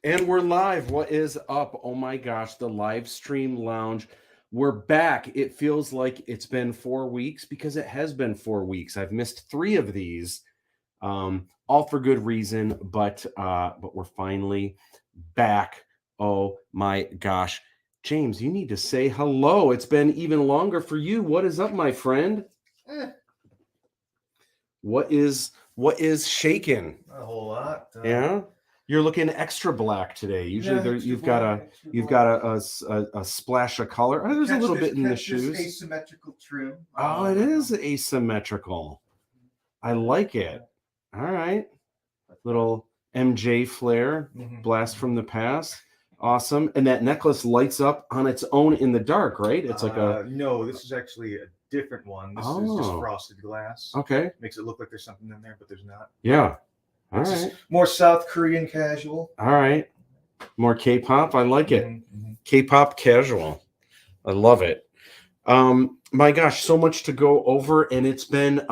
And we're live. What is up? Oh my gosh, the live stream lounge. We're back. It feels like it's been 4 weeks because it has been 4 weeks. I've missed 3 of these, all for good reason, but we're finally back. Oh my gosh. James, you need to say hello. It's been even longer for you. What is up, my friend? What is shaking? A whole lot. Yeah. You're looking extra black today. Usually you've got a splash of color. Oh, there's a little bit in the shoes. Asymmetrical trim. Oh, it is asymmetrical. I like it. All right. Little MJ flare, blast from the past. Awesome. And that necklace lights up on its own in the dark, right? It's like no, this is actually a different one. This is just frosted glass. Okay. Makes it look like there's something in there, but there's not. Yeah. All it's right. More South Korean casual. All right. More K-pop. I like it. K-pop casual. I love it. My gosh, so much to go over, and it's been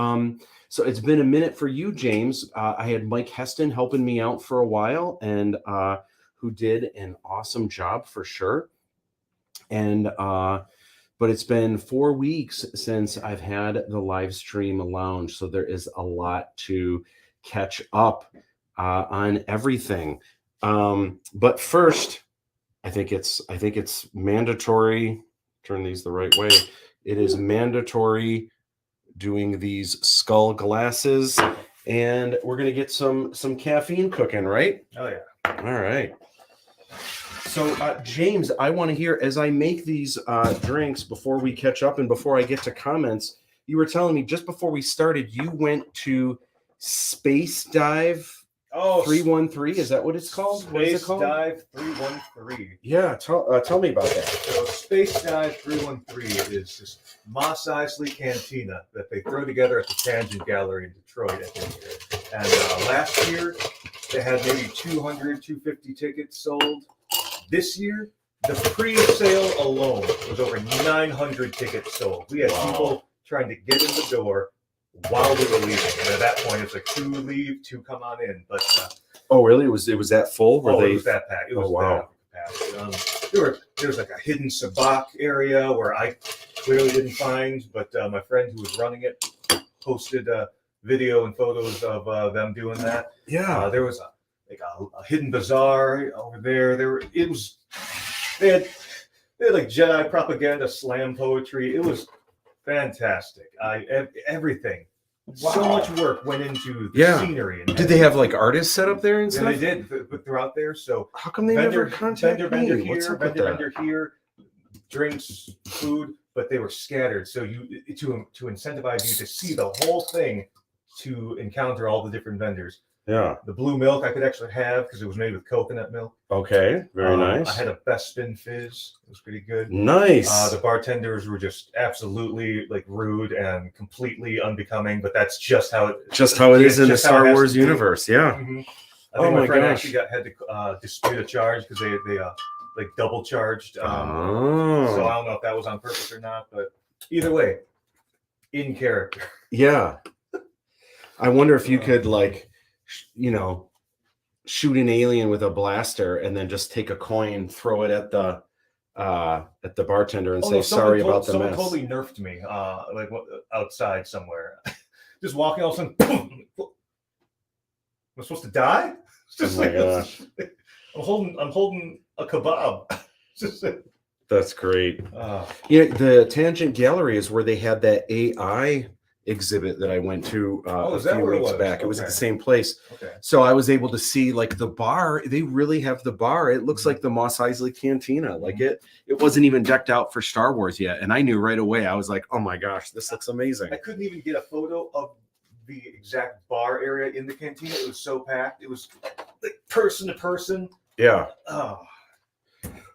it's been a minute for you, James. I had Mike Heston helping me out for a while, and who did an awesome job for sure. And but it's been 4 weeks since I've had the live stream lounge, so there is a lot to catch up on everything. But first, I think it's mandatory. Turn these the right way. It is mandatory doing these skull glasses, and we're gonna get some caffeine cooking, right? Oh yeah. All right. So James, I want to hear, as I make these drinks before we catch up and before I get to comments, you were telling me just before we started you went to Space Dive 313. Is that what it's called? Space what is it called? Dive 313. Yeah, tell me about that. So Space Dive 313 is this Mos Eisley Cantina that they throw together at the Tangent Gallery in Detroit, I think. And last year they had maybe 250 tickets sold. This year, the pre-sale alone was over 900 tickets sold. We had people trying to get in the door while we were leaving, and at that point, it's like 2 leave, 2 come on in. But oh, really? It was that full? It was that packed. It was that packed. There was like a hidden sabacc area where I clearly didn't find, but my friend who was running it posted video and photos of them doing that. Yeah, there was a hidden bazaar over there. They had like Jedi propaganda, slam poetry. It was fantastic. Everything. Wow. So much work went into the scenery. And did they have like artists set up there and stuff? Yeah, they did. But throughout there. So how come they never contacted me? Vendor here, drinks, food, but they were scattered. So to incentivize you to see the whole thing, to encounter all the different vendors. Yeah. The blue milk I could actually have because it was made with coconut milk. Okay, very nice. I had a Best Spin Fizz. It was pretty good. Nice. The bartenders were just absolutely like rude and completely unbecoming, but that's just how it is in the Star Wars universe. Yeah. Mm-hmm. I think my friend actually had to dispute a charge because they like double charged. So I don't know if that was on purpose or not, but either way, in character. Yeah. I wonder if you could shoot an alien with a blaster and then just take a coin, throw it at the bartender and say sorry about the mess. Someone totally nerfed me, outside somewhere. Just walking, all of a sudden, boom! Am I supposed to die? It's just gosh. I'm holding a kebab. That's great. The Tangent Gallery is where they had that AI exhibit that I went to a few weeks back. It was at the same place. Okay. So I was able to see like the bar. They really have the bar. It looks like the Mos Eisley Cantina. Like it wasn't even decked out for Star Wars yet. And I knew right away. I was like, oh my gosh, this looks amazing. I couldn't even get a photo of the exact bar area in the cantina. It was so packed. It was like person to person. Yeah. Oh.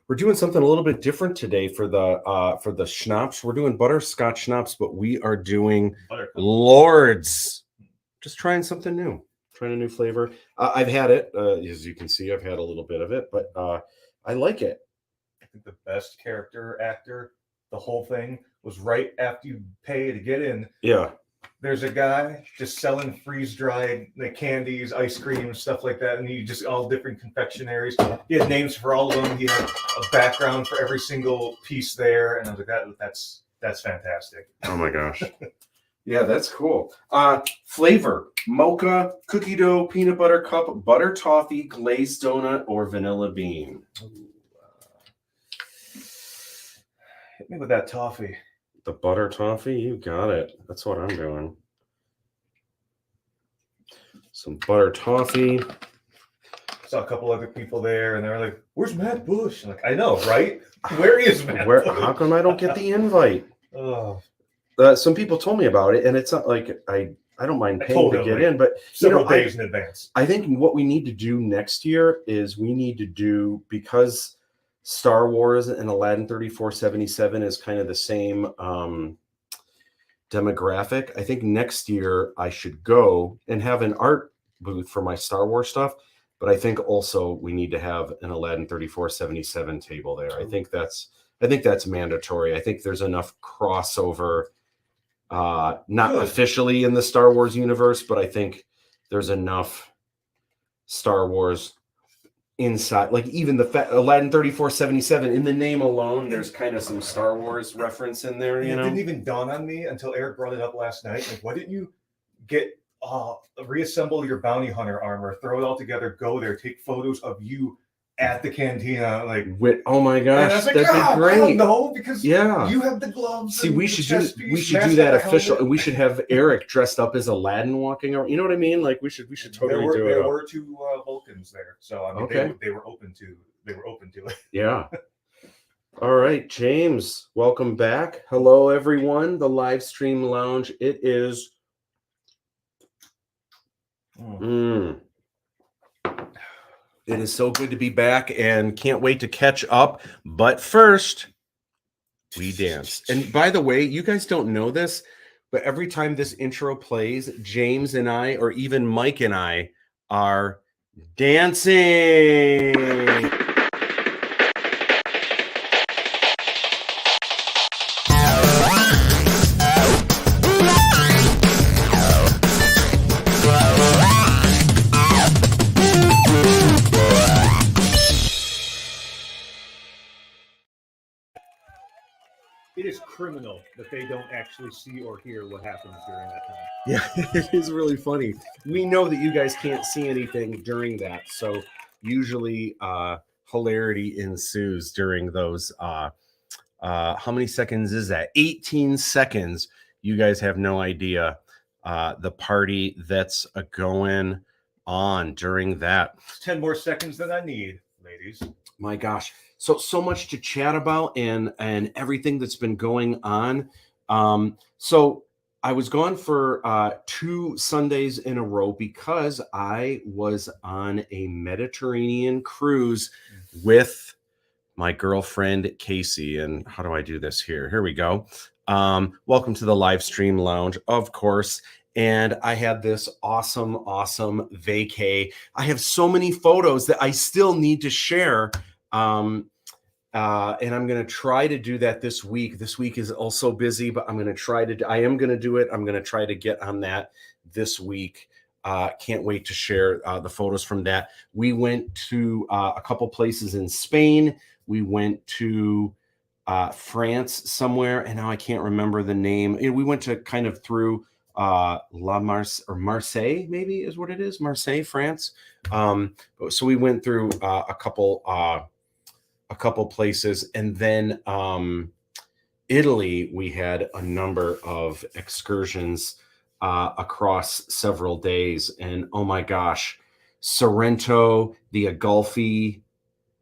We're doing something a little bit different today for the schnapps. We're doing butterscotch schnapps, but we are doing Lords. Just trying something new, trying a new flavor. I've had it, as you can see. I've had a little bit of it, but I like it. I think the best character actor, the whole thing, was right after you pay to get in. Yeah. there's a guy just selling freeze-dried like candies, ice cream, stuff like that, and he just all different confectionaries. He had names for all of them. He had a background for every single piece there, and I was like, that's fantastic. Oh my gosh. Yeah, that's cool. Flavor: mocha, cookie dough, peanut butter cup, butter toffee, glazed donut, or vanilla bean. Hit me with that toffee. The butter toffee, you got it. That's what I'm doing. Some butter toffee. Saw a couple other people there, and they were like, "Where's Matt Bush?" I'm like, I know, right? Where is Matt Bush? How come I don't get the invite? Oh. Some people told me about it, and it's not like I don't mind paying to get in, but several days in advance. I think what we need to do next year is we need to do, because Star Wars and Aladdin 3477 is kind of the same demographic. I think next year I should go and have an art booth for my Star Wars stuff, but I think also we need to have an Aladdin 3477 table there. I think that's mandatory. I think there's enough crossover. Not Good. Officially in the Star Wars universe, but I think there's enough Star Wars inside, like even the Aladdin 3477 in the name alone, there's kind of some Star Wars reference in there, you know. It didn't even dawn on me until Eric brought it up last night. Like, why didn't you get reassemble your bounty hunter armor, throw it all together, go there, take photos of you at the cantina, like oh my gosh, like, that'd be great. I don't know, because you have the gloves. See, we should do that official. We should have Eric dressed up as Aladdin walking around. You know what I mean? Like we should totally do it. There were two Vulcans there, so I mean, okay. they were open to it. Yeah. All right, James, welcome back. Hello, everyone. The live stream lounge. It is. It is so good to be back and can't wait to catch up. But first, we dance. And by the way, you guys don't know this, but every time this intro plays, James and I, or even Mike and I, are dancing. It is criminal that they don't actually see or hear what happens during that time. Yeah, it is really funny. We know that you guys can't see anything during that, so usually hilarity ensues during those. How many seconds is that? 18 seconds. You guys have no idea the party that's going on during that. 10 more seconds than I need, ladies. My gosh. So much to chat about and everything that's been going on. So I was gone for 2 Sundays in a row because I was on a Mediterranean cruise with my girlfriend, Casey. And how do I do this here? Here we go. Welcome to the live stream lounge, of course. And I had this awesome vacay. I have so many photos that I still need to share. And I'm going to try to do that this week. This week is also busy, but I am going to do it. I'm going to try to get on that this week. Can't wait to share the photos from that. We went to a couple places in Spain. We went to France somewhere, and now I can't remember the name. We went to kind of through Marseille, maybe is what it is. Marseille, France. So we went through a couple places, and then Italy, we had a number of excursions across several days, and oh my gosh, Sorrento, the Amalfi,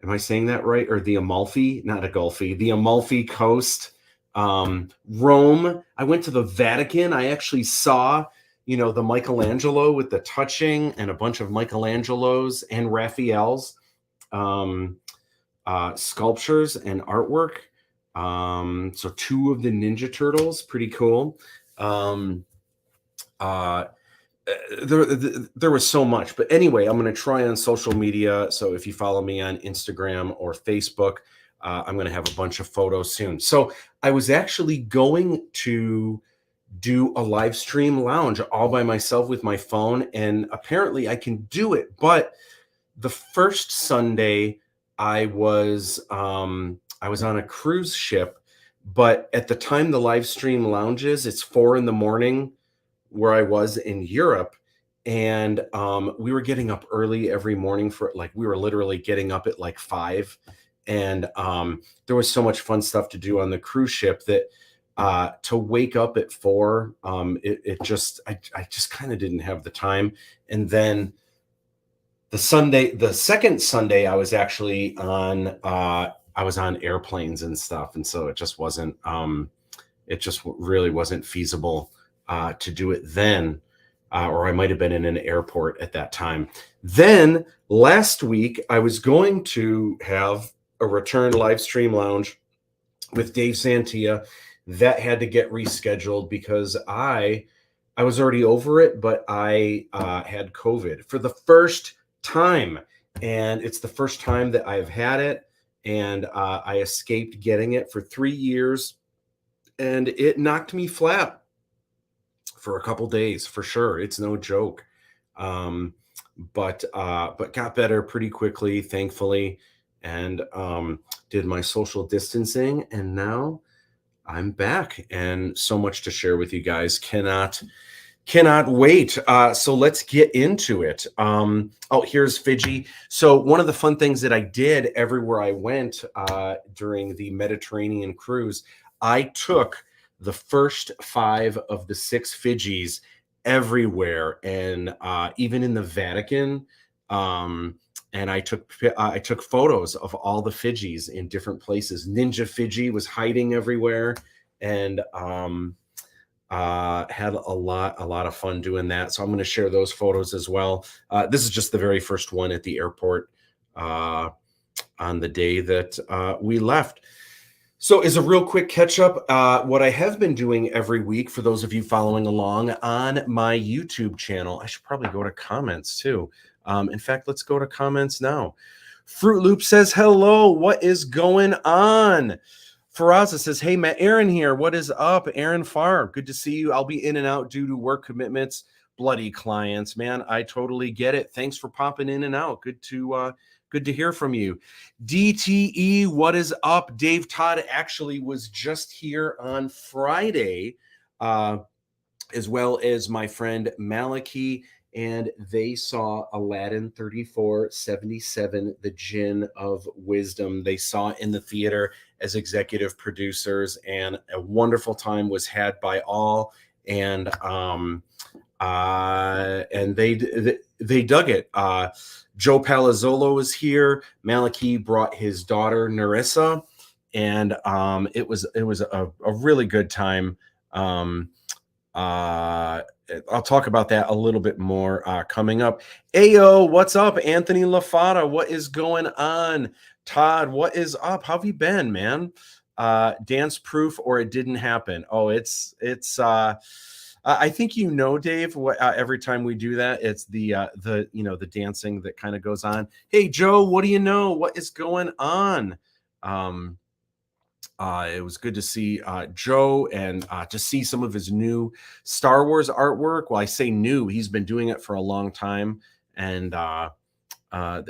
am I saying that right? Or the Amalfi, not Amalfi, the Amalfi Coast, Rome. I went to the Vatican. I actually saw, the Michelangelo with the touching, and a bunch of Michelangelos and Raphael's sculptures and artwork. So 2 of the Ninja Turtles, pretty cool. There was so much, but anyway, I'm going to try on social media. So if you follow me on Instagram or Facebook, I'm going to have a bunch of photos soon. So I was actually going to do a live stream lounge all by myself with my phone, and apparently I can do it. But the first Sunday I was on a cruise ship, but at the time the live stream lounges, it's 4 in the morning where I was in Europe. And we were getting up early every morning for like, we were literally getting up at like 5. And there was so much fun stuff to do on the cruise ship that to wake up at 4, I just kind of didn't have the time. And then the second Sunday, I was actually on airplanes and stuff, and so it just wasn't it just really wasn't feasible to do it then, or I might have been in an airport at that time. Then last week I was going to have a return live stream lounge with Dave Santia. That had to get rescheduled because I was already over it, but I had COVID for the first time, and it's the first time that I've had it, and I escaped getting it for 3 years, and it knocked me flat for a couple days for sure. It's no joke. But got better pretty quickly, thankfully, and did my social distancing, and now I'm back, and so much to share with you guys. Cannot wait. So let's get into it. Oh, here's Fiji. So one of the fun things that I did everywhere I went during the Mediterranean cruise, I took the first 5 of the 6 Fijis everywhere, and even in the Vatican. And I took photos of all the Fijis in different places. Ninja Fiji was hiding everywhere, and had a lot of fun doing that. So I'm going to share those photos as well. This is just the very first one at the airport on the day that we left. So as a real quick catch up, what I have been doing every week for those of you following along on my YouTube channel, I should probably go to comments too. In fact, let's go to comments now. Fruit Loop says, hello, what is going on? Faraza says, hey, Matt, Aaron here. What is up? Aaron Farr, good to see you. I'll be in and out due to work commitments. Bloody clients, man. I totally get it. Thanks for popping in and out. Good to hear from you. DTE, what is up? Dave Todd actually was just here on Friday, as well as my friend Malachi, and they saw Aladdin 3477, The Djinn of Wisdom. They saw it in the theater as executive producers, and a wonderful time was had by all. And they dug it. Joe Palazzolo was here. Malachi brought his daughter Narissa, and it was a really good time. I'll talk about that a little bit more coming up. Ayo, what's up? Anthony LaFata, what is going on? Todd, what is up? How have you been, man? Dance proof or it didn't happen? Oh, it's I think Dave, what every time we do that, it's the dancing that kind of goes on. Hey Joe, what do you know? What is going on? It was good to see Joe and to see some of his new Star Wars artwork. Well, I say new, he's been doing it for a long time, and that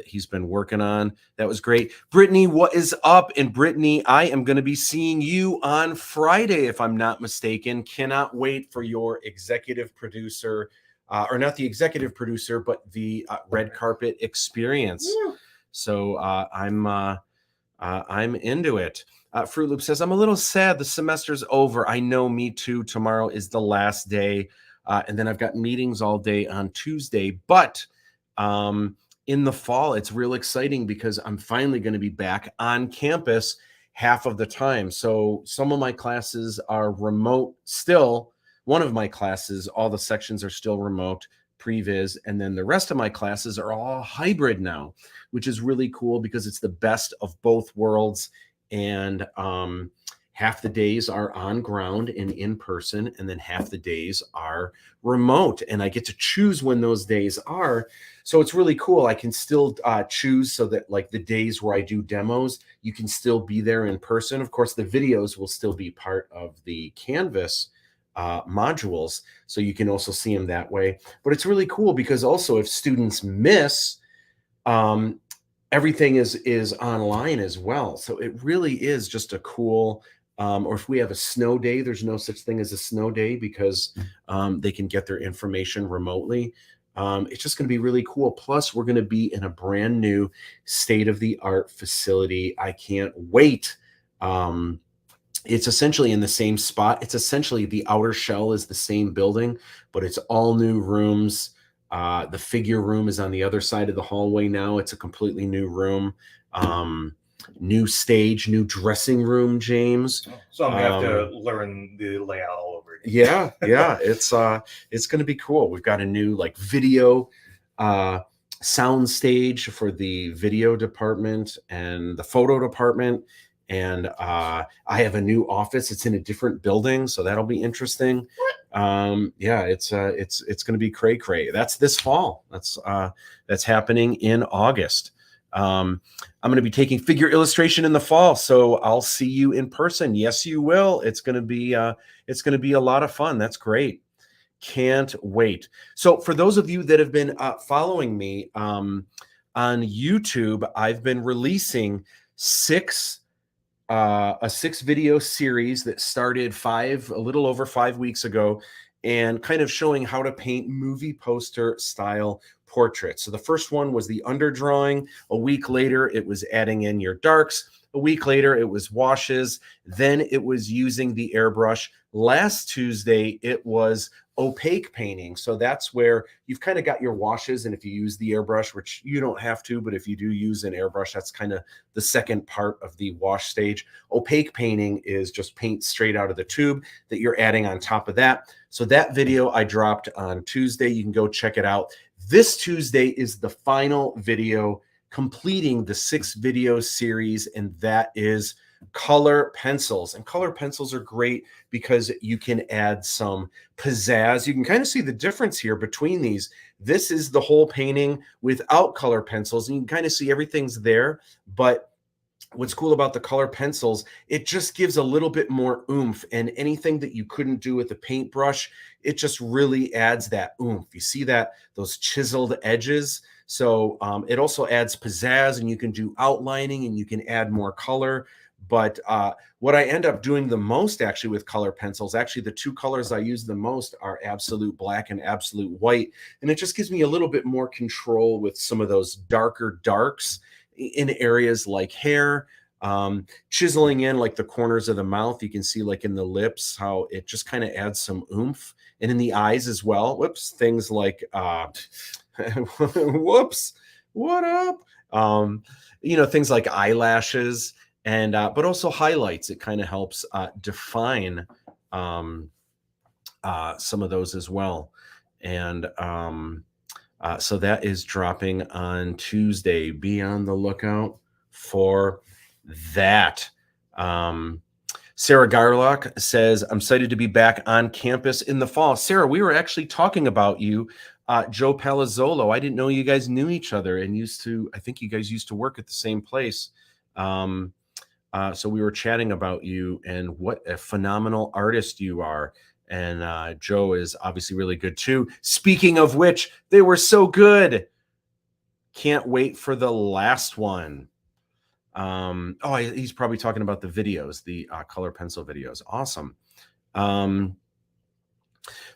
he's been working on. That was great. Brittany, what is up? And Brittany, I am going to be seeing you on Friday, if I'm not mistaken. Cannot wait for your executive producer, or not the executive producer, but the red carpet experience. Yeah. So I'm into it. Fruit Loop says, I'm a little sad the semester's over. I know, me too. Tomorrow is the last day. And then I've got meetings all day on Tuesday. But in the fall, it's real exciting because I'm finally going to be back on campus half of the time. So some of my classes are remote still. One of my classes, all the sections are still remote, previs, and then the rest of my classes are all hybrid now, which is really cool because it's the best of both worlds. And half the days are on ground and in person, and then half the days are remote, and I get to choose when those days are. So it's really cool. I can still choose so that, like, the days where I do demos, you can still be there in person. Of course, the videos will still be part of the Canvas modules, so you can also see them that way. But it's really cool because also if students miss, everything is online as well. So it really is just a cool, or if we have a snow day, there's no such thing as a snow day because they can get their information remotely. It's just going to be really cool. Plus, we're going to be in a brand new state-of-the-art facility. I can't wait. It's essentially in the same spot. It's essentially the outer shell is the same building, but it's all new rooms. The figure room is on the other side of the hallway now. It's a completely new room. New stage, new dressing room, James. So I'm gonna have to learn the layout all over again. Yeah. It's going to be cool. We've got a new like video sound stage for the video department and the photo department. And I have a new office. It's in a different building, so that'll be interesting. Yeah, it's going to be cray cray. That's this fall. That's happening in August. I'm going to be taking figure illustration in the fall, so I'll see you in person. Yes, you will. It's going to be a lot of fun. That's great. Can't wait. So for those of you that have been following me on YouTube, I've been releasing a 6-video series that started a little over 5 weeks ago, and kind of showing how to paint movie poster style portraits. So the first one was the underdrawing. A week later, it was adding in your darks. A week later, it was washes. Then it was using the airbrush. Last Tuesday, it was opaque painting. So that's where you've kind of got your washes. And if you use the airbrush, which you don't have to, but if you do use an airbrush, that's kind of the second part of the wash stage. Opaque painting is just paint straight out of the tube that you're adding on top of that. So that video I dropped on Tuesday. You can go check it out. This Tuesday is the final video completing the 6-video series, and that is color pencils. And color pencils are great because you can add some pizzazz. You can kind of see the difference here between these. This is the whole painting without color pencils, and you can kind of see everything's there. But what's cool about the color pencils, it just gives a little bit more oomph, and anything that you couldn't do with a paintbrush, it just really adds that oomph. You see that, those chiseled edges. So it also adds pizzazz, and you can do outlining and you can add more color. But what I end up doing the most actually with color pencils, actually the 2 colors I use the most are absolute black and absolute white. And it just gives me a little bit more control with some of those darker darks in areas like hair, chiseling in like the corners of the mouth. You can see like in the lips how it just kind of adds some oomph, and in the eyes as well. Whoops, things like whoops, what up? Things like eyelashes, and but also highlights. It kind of helps define some of those as well. And so that is dropping on Tuesday. Be on the lookout for that. Sarah Garlock says, I'm excited to be back on campus in the fall. Sarah, we were actually talking about you. Joe Palazzolo. I didn't know you guys knew each other, and I think you guys used to work at the same place. So we were chatting about you and what a phenomenal artist you are. And Joe is obviously really good too. Speaking of which, they were so good. Can't wait for the last one. He's probably talking about the videos, the color pencil videos. Awesome.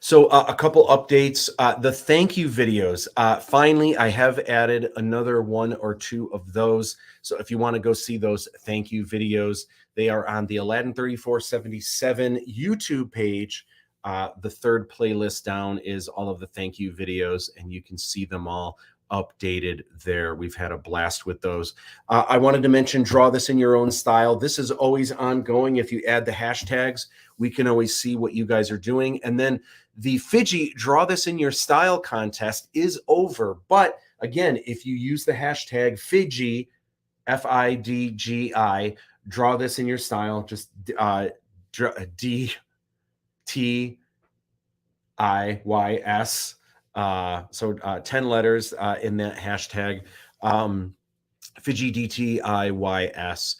So a couple updates. The thank you videos. Finally, I have added another 1 or 2 of those. So if you want to go see those thank you videos, they are on the Aladdin 3477 YouTube page. The 3rd playlist down is all of the thank you videos, and you can see them all updated there. We've had a blast with those. I wanted to mention, draw this in your own style. This is always ongoing. If you add the hashtags, we can always see what you guys are doing. And then the Fidgy draw this in your style contest is over. But again, if you use the hashtag Fidgy, FIDGI, draw this in your style, just DTIYS. So 10 letters in that hashtag, Fidgy DTIYS.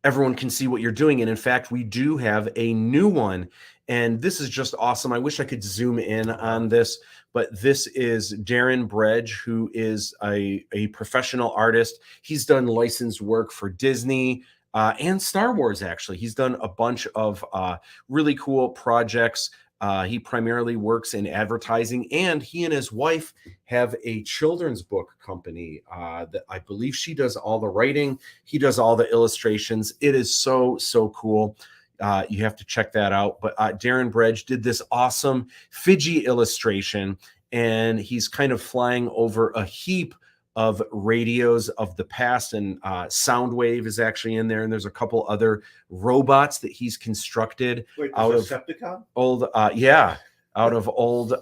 everyone can see what you're doing. And in fact, we do have a new one, and this is just awesome. I wish I could zoom in on this, but this is Darren Bredge, who is a professional artist. He's done licensed work for Disney and Star Wars, actually. He's done a bunch of really cool projects. He primarily works in advertising, and he and his wife have a children's book company that I believe she does all the writing. He does all the illustrations. It is so, so cool. You have to check that out. But Darren Bredge did this awesome Fiji illustration, and he's kind of flying over a heap of radios of the past, and Soundwave is actually in there, and there's a couple other robots that he's constructed out of old out of old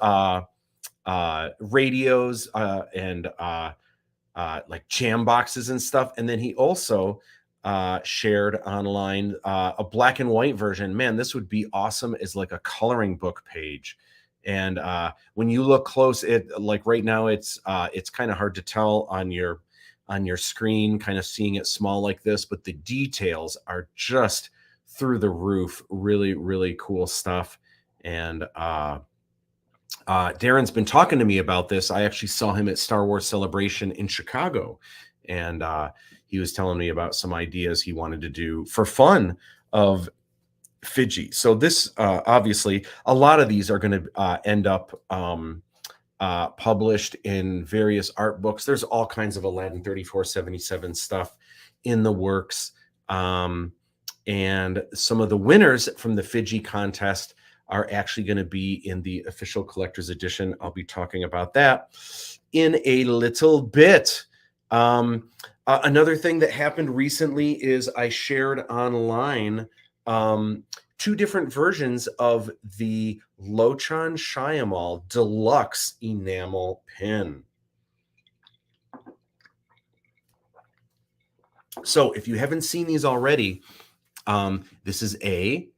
radios and like jam boxes and stuff. And then he also shared online a black and white version. Man, this would be awesome as like a coloring book page. And when you look close, it like right now it's kind of hard to tell on your screen, kind of seeing it small like this, but the details are just through the roof. Really, really cool stuff. And Darren's been talking to me about this. I actually saw him at Star Wars Celebration in Chicago, and he was telling me about some ideas he wanted to do for fun of Fiji. So this obviously a lot of these are going to end up published in various art books. There's all kinds of Aladdin 3477 stuff in the works, and some of the winners from the Fiji contest are actually going to be in the official collector's edition. I'll be talking about that in a little bit. Another thing that happened recently is I shared online two different versions of the Lochan Shyamalan Deluxe Enamel Pin. So if you haven't seen these already, this is A,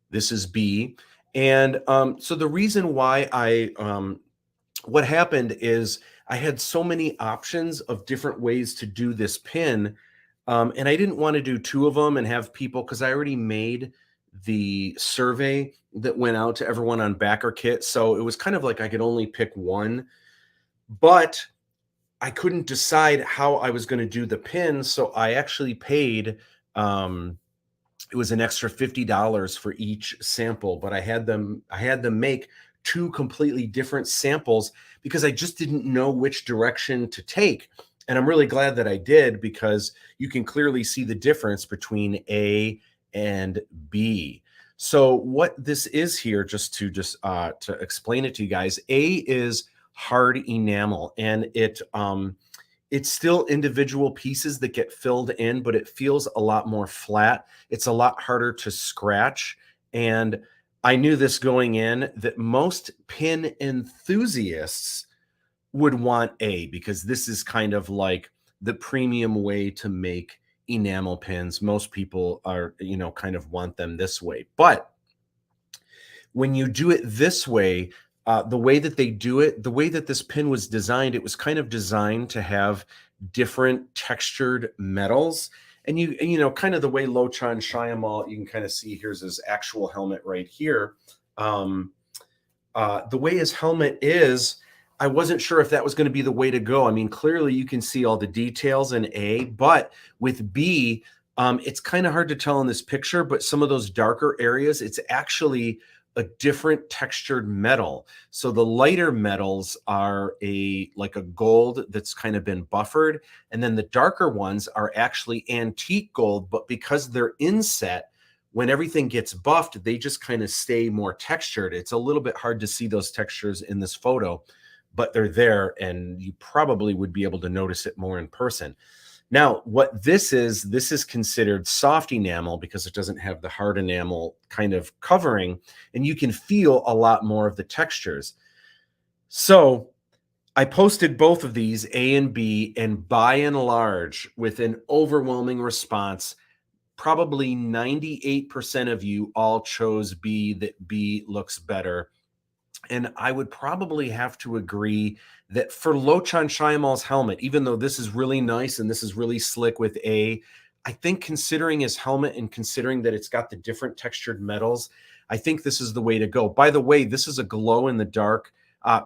this is B. And so the reason why what happened is I had so many options of different ways to do this pin. And I didn't want to do two of them and have people, because I already made the survey that went out to everyone on BackerKit. So it was kind of like I could only pick one, but I couldn't decide how I was going to do the pin. So I actually paid, it was an extra $50 for each sample, but I had them make two completely different samples because I just didn't know which direction to take. And I'm really glad that I did, because you can clearly see the difference between A and B. So what this is here, just to explain it to you guys, A is hard enamel, and it's still individual pieces that get filled in, but it feels a lot more flat. It's a lot harder to scratch. And I knew this going in, that most pin enthusiasts would want A, because this is kind of like the premium way to make enamel pins. Most people are, kind of want them this way. But when you do it this way, the way that they do it, the way that this pin was designed, it was kind of designed to have different textured metals. And kind of the way Lochan Shyamalan, you can kind of see, here's his actual helmet right here. The way his helmet is, I wasn't sure if that was going to be the way to go. I mean, clearly you can see all the details in A, but with B, it's kind of hard to tell in this picture, but some of those darker areas, it's actually a different textured metal. So the lighter metals are like a gold that's kind of been buffered. And then the darker ones are actually antique gold, but because they're inset, when everything gets buffed, they just kind of stay more textured. It's a little bit hard to see those textures in this photo, but they're there, and you probably would be able to notice it more in person. Now, what this is considered soft enamel because it doesn't have the hard enamel kind of covering, and you can feel a lot more of the textures. So I posted both of these, A and B, and by and large, with an overwhelming response, probably 98% of you all chose B, that B looks better. And I would probably have to agree that for Lochan Shyamalan's helmet, even though this is really nice and this is really slick with A, I think considering his helmet and considering that it's got the different textured metals, I think this is the way to go. By the way, this is a glow in the dark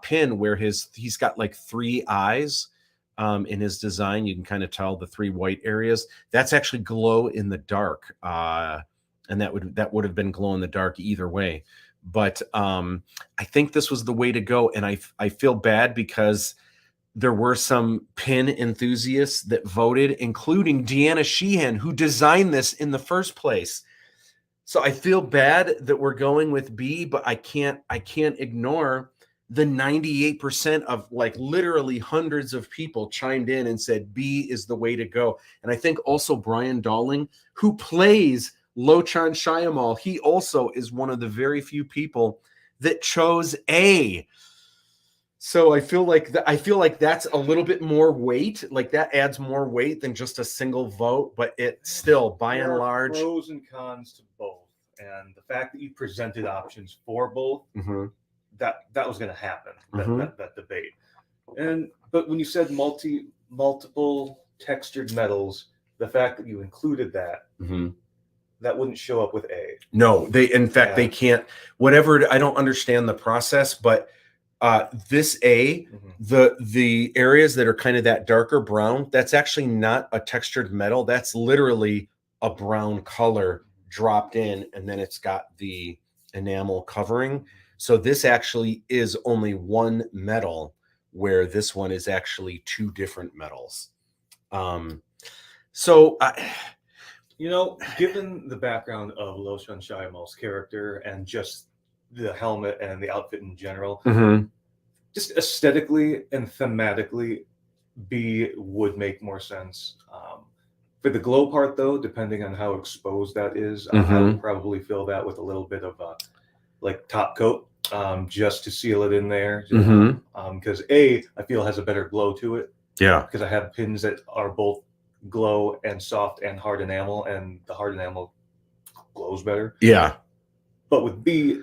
pin where he's got like 3 eyes in his design. You can kind of tell the 3 white areas. That's actually glow in the dark, and that would have been glow in the dark either way. But I think this was the way to go, and I feel bad because there were some pin enthusiasts that voted, including Deanna Sheehan, who designed this in the first place. So I feel bad that we're going with B, but I can't ignore the 98% of like literally hundreds of people chimed in and said B is the way to go. And I think also Brian Dowling, who plays Lochan Shyamalan, he also is one of the very few people that chose A. So I feel like that's a little bit more weight. Like that adds more weight than just a single vote, but it still, by and large, pros and cons to both. And the fact that you presented options for both, that was going to happen. That debate. But when you said multiple textured metals, the fact that you included that, that wouldn't show up with A. No, they can't. Whatever. I don't understand the process, but. This A, the areas that are kind of that darker brown, that's actually not a textured metal. That's literally a brown color dropped in, and then it's got the enamel covering. So this actually is only one metal, where this one is actually 2 different metals. Given the background of Lochan Shyamalan's character and just the helmet and the outfit in general, just aesthetically and thematically, B would make more sense. For the glow part, though, depending on how exposed that is, I would probably fill that with a little bit of like top coat, just to seal it in there. Because A, I feel has a better glow to it. Yeah. Because I have pins that are both glow and soft and hard enamel, and the hard enamel glows better. Yeah. But with B,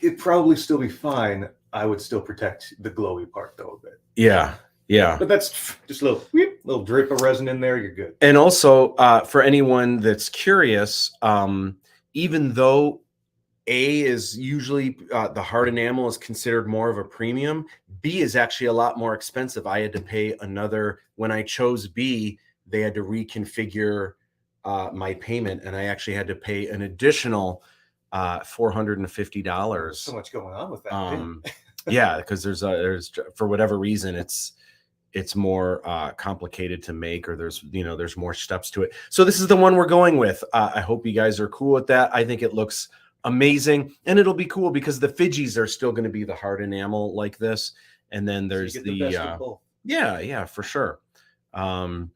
it'd probably still be fine. I would still protect the glowy part though a bit. Yeah. But that's just a little drip of resin in there. You're good. And also, for anyone that's curious, even though A is usually the hard enamel is considered more of a premium, B is actually a lot more expensive. I had to pay another, when I chose B, they had to reconfigure my payment, and I actually had to pay an additional $450. So much going on with that. Yeah, because there's for whatever reason it's more complicated to make, or there's more steps to it. So this is the one we're going with. I hope you guys are cool with that. I think it looks amazing, and it'll be cool because the Fidgis are still going to be the hard enamel like this, and then there's yeah, for sure. But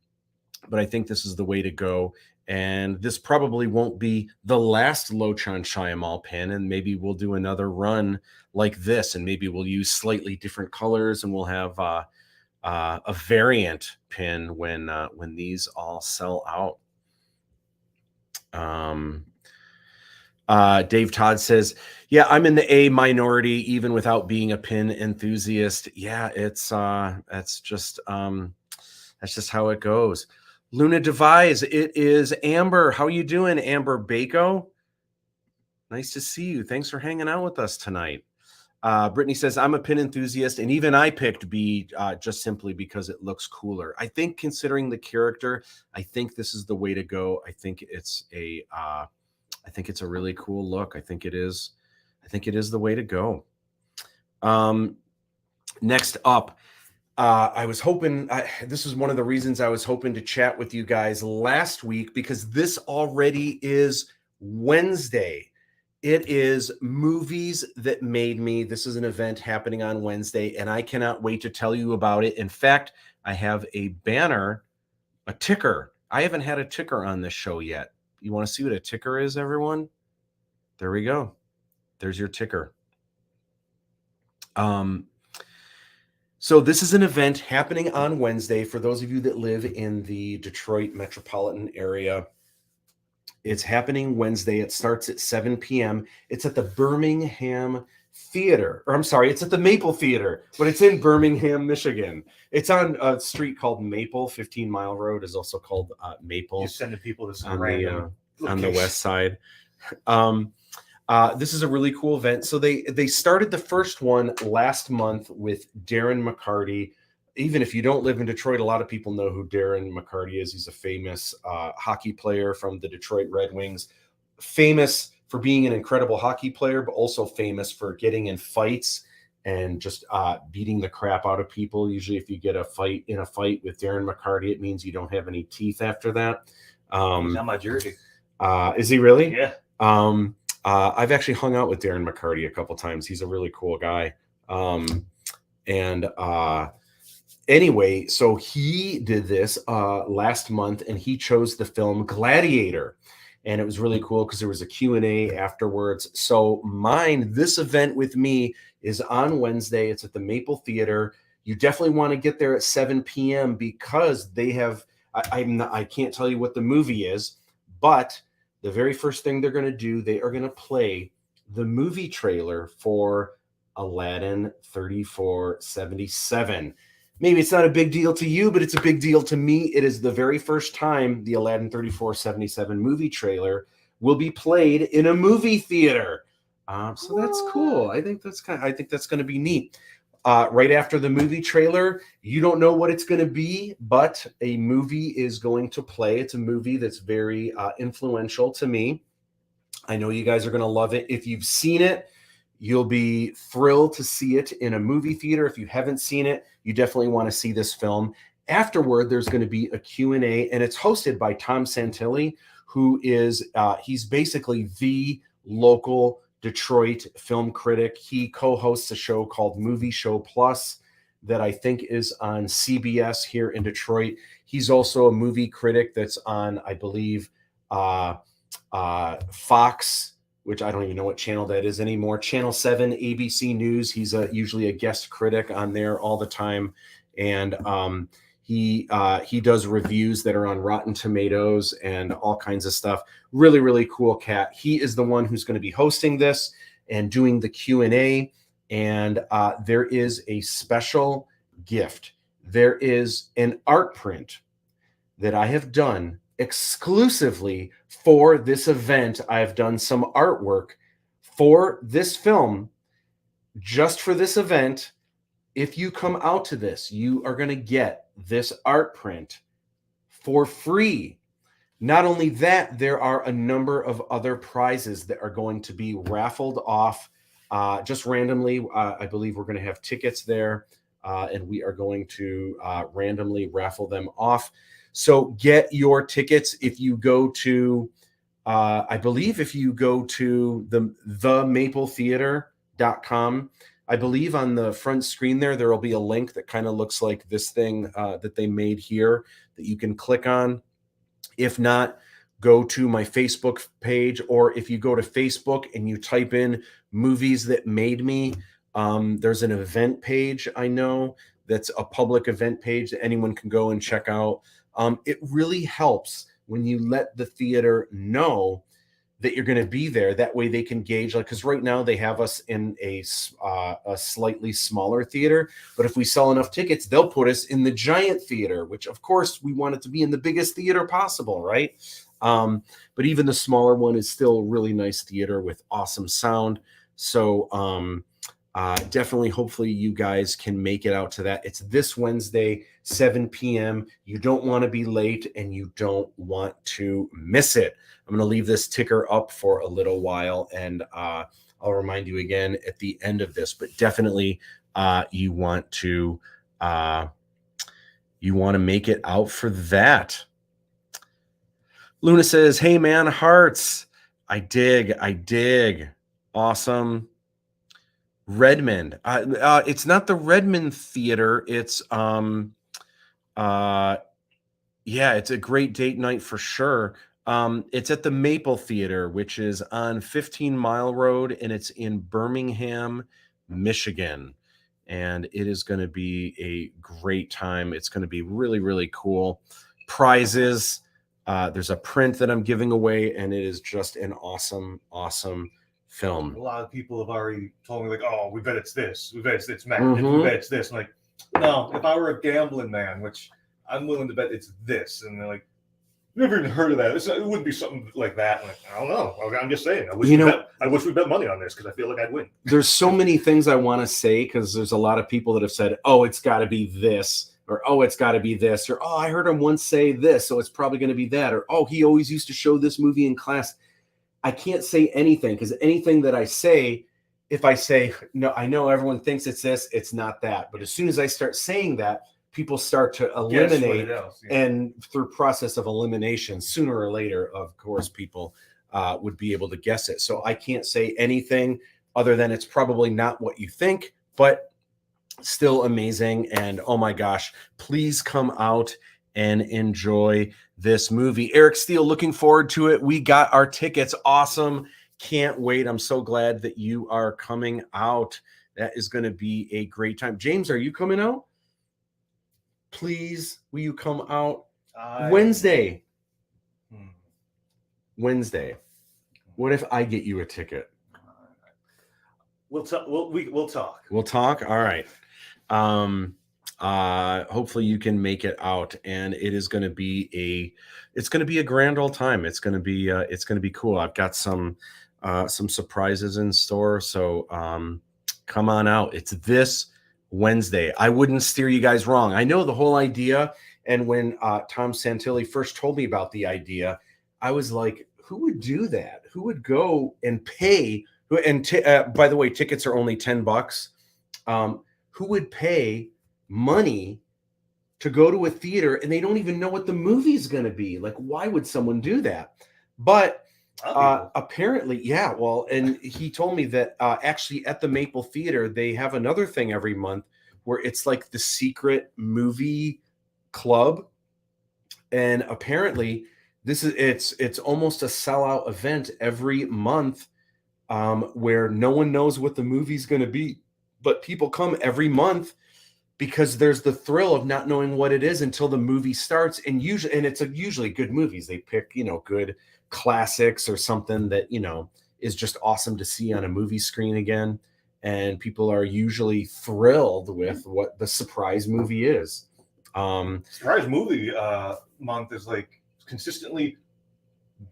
I think this is the way to go. And this probably won't be the last Lochan Shyamalan pin, and maybe we'll do another run like this, and maybe we'll use slightly different colors, and we'll have a variant pin when these all sell out. Dave Todd says, "Yeah, I'm in the A minority, even without being a pin enthusiast." Yeah, that's just how it goes. Luna Devise, it is Amber. How you doing, Amber Bako? Nice to see you. Thanks for hanging out with us tonight. Brittany says, I'm a pin enthusiast, and even I picked B just simply because it looks cooler. I think considering the character, I think this is the way to go. I think it's a really cool look. I think it is the way to go. Next up, I was hoping, this is one of the reasons I was hoping to chat with you guys last week, because this already is Wednesday. It is Movies That Made Me. This is an event happening on Wednesday, and I cannot wait to tell you about it. In fact, I have a banner, a ticker. I haven't had a ticker on this show yet. You want to see what a ticker is, everyone? There we go. There's your ticker. So this is an event happening on Wednesday for those of you that live in the Detroit metropolitan area. It's happening Wednesday. It starts at 7 p.m. It's at the Birmingham Theater, or I'm sorry, it's at the Maple Theater, but it's in Birmingham, Michigan. It's on a street called Maple. 15 Mile Road is also called Maple. Just sending people to some on random on the west side. This is a really cool event. So they started the first one last month with Darren McCarty. Even if you don't live in Detroit, a lot of people know who Darren McCarty is. He's a famous hockey player from the Detroit Red Wings, famous for being an incredible hockey player, but also famous for getting in fights and just beating the crap out of people. Usually if you get a fight with Darren McCarty, it means you don't have any teeth after that. He's on my jersey. Is he really? Yeah. I've actually hung out with Darren McCarty a couple times. He's a really cool guy. Anyway, so he did this last month, and he chose the film Gladiator. And it was really cool because there was a Q&A afterwards. So this event with me is on Wednesday. It's at the Maple Theater. You definitely want to get there at 7 p.m. because they have, I can't tell you what the movie is, but the very first thing they're going to do, they are going to play the movie trailer for Aladdin 3477. Maybe it's not a big deal to you, but it's a big deal to me. It is the very first time the Aladdin 3477 movie trailer will be played in a movie theater. So that's cool. I think that's going to be neat. Right after the movie trailer, you don't know what it's going to be, but a movie is going to play. It's a movie that's very influential to me. I know you guys are going to love it. If you've seen it, you'll be thrilled to see it in a movie theater. If you haven't seen it, you definitely want to see this film. Afterward, there's going to be a Q&A, and it's hosted by Tom Santilli, who is, he's basically the local Detroit film critic. He co-hosts a show called Movie Show Plus that I think is on CBS here in Detroit. He's also a movie critic that's on, I believe, Fox, which I don't even know what channel that is anymore. Channel 7, ABC News. He's usually a guest critic on there all the time. And he does reviews that are on Rotten Tomatoes and all kinds of stuff. Really, really cool cat. He is the one who's going to be hosting this and doing the Q&A. And there is a special gift. There is an art print that I have done exclusively for this event. I have done some artwork for this film just for this event. If you come out to this, you are going to get this art print for free. Not only that, there are a number of other prizes that are going to be raffled off just randomly. I believe we're going to have tickets there, and we are going to randomly raffle them off. So get your tickets if you go to, I believe if you go to themapletheater.com, I believe on the front screen there will be a link that kind of looks like this thing that they made here that you can click on. If not, go to my Facebook page, or if you go to Facebook and you type in movies that made me, there's an event page I know that's a public event page that anyone can go and check out. It really helps when you let the theater know that you're going to be there. That way they can gauge, like, because right now they have us in a slightly smaller theater, but if we sell enough tickets, they'll put us in the giant theater, which of course we want it to be in the biggest theater possible, right? But even the smaller one is still a really nice theater with awesome sound. So definitely, hopefully you guys can make it out to that. It's this Wednesday, 7 p.m. You don't want to be late, and you don't want to miss it. I'm going to leave this ticker up for a little while, and I'll remind you again at the end of this, but definitely you want to make it out for that. Luna says, hey man, hearts. I dig. Awesome. Redmond. It's not the Redmond Theater. It's it's a great date night for sure. It's at the Maple Theater, which is on 15 Mile Road, and it's in Birmingham, Michigan. And it is going to be a great time. It's going to be really, really cool. Prizes. There's a print that I'm giving away, and it is just an awesome, awesome film. A lot of people have already told me, like, oh, we bet it's this. We bet it's Matt. Mhm. We bet it's this. I'm like, no, if I were a gambling man, which I'm willing to bet it's this. And they're like, never even heard of that. It wouldn't be something like that. I'm like, I don't know. I'm just saying. I wish we bet money on this because I feel like I'd win. There's so many things I want to say because there's a lot of people that have said, oh, it's got to be this, or oh, it's got to be this, or oh, I heard him once say this, so it's probably going to be that, or oh, he always used to show this movie in class. I can't say anything because anything that I say, if I say, no, I know everyone thinks it's this, it's not that. But as soon as I start saying that, people start to eliminate, and through process of elimination, sooner or later, of course, people would be able to guess it. So I can't say anything other than it's probably not what you think, but still amazing. And oh my gosh, please come out and enjoy this movie. Eric Steele, looking forward to it. We got our tickets. Awesome. Can't wait. I'm so glad that you are coming out. That is going to be a great time. James, are you coming out? Please, will you come out Wednesday? Wednesday. What if I get you a ticket? We'll talk. We'll talk. We'll talk. All right. Hopefully you can make it out, and it is going to be a grand old time. It's going to be cool. I've got some surprises in store. So come on out. It's this Wednesday. I wouldn't steer you guys wrong. I know the whole idea. And when Tom Santilli first told me about the idea, I was like, who would do that? Who would go and pay? And by the way, tickets are only $10. Who would pay money to go to a theater and they don't even know what the movie's going to be? Like, why would someone do that? But apparently, yeah. Well, and he told me that actually at the Maple Theater, they have another thing every month where it's like the secret movie club. And apparently it's almost a sellout event every month where no one knows what the movie's going to be, but people come every month because there's the thrill of not knowing what it is until the movie starts. And it's usually good movies. They pick, good classics or something that, is just awesome to see on a movie screen again. And people are usually thrilled with what the surprise movie is. Surprise movie month is like consistently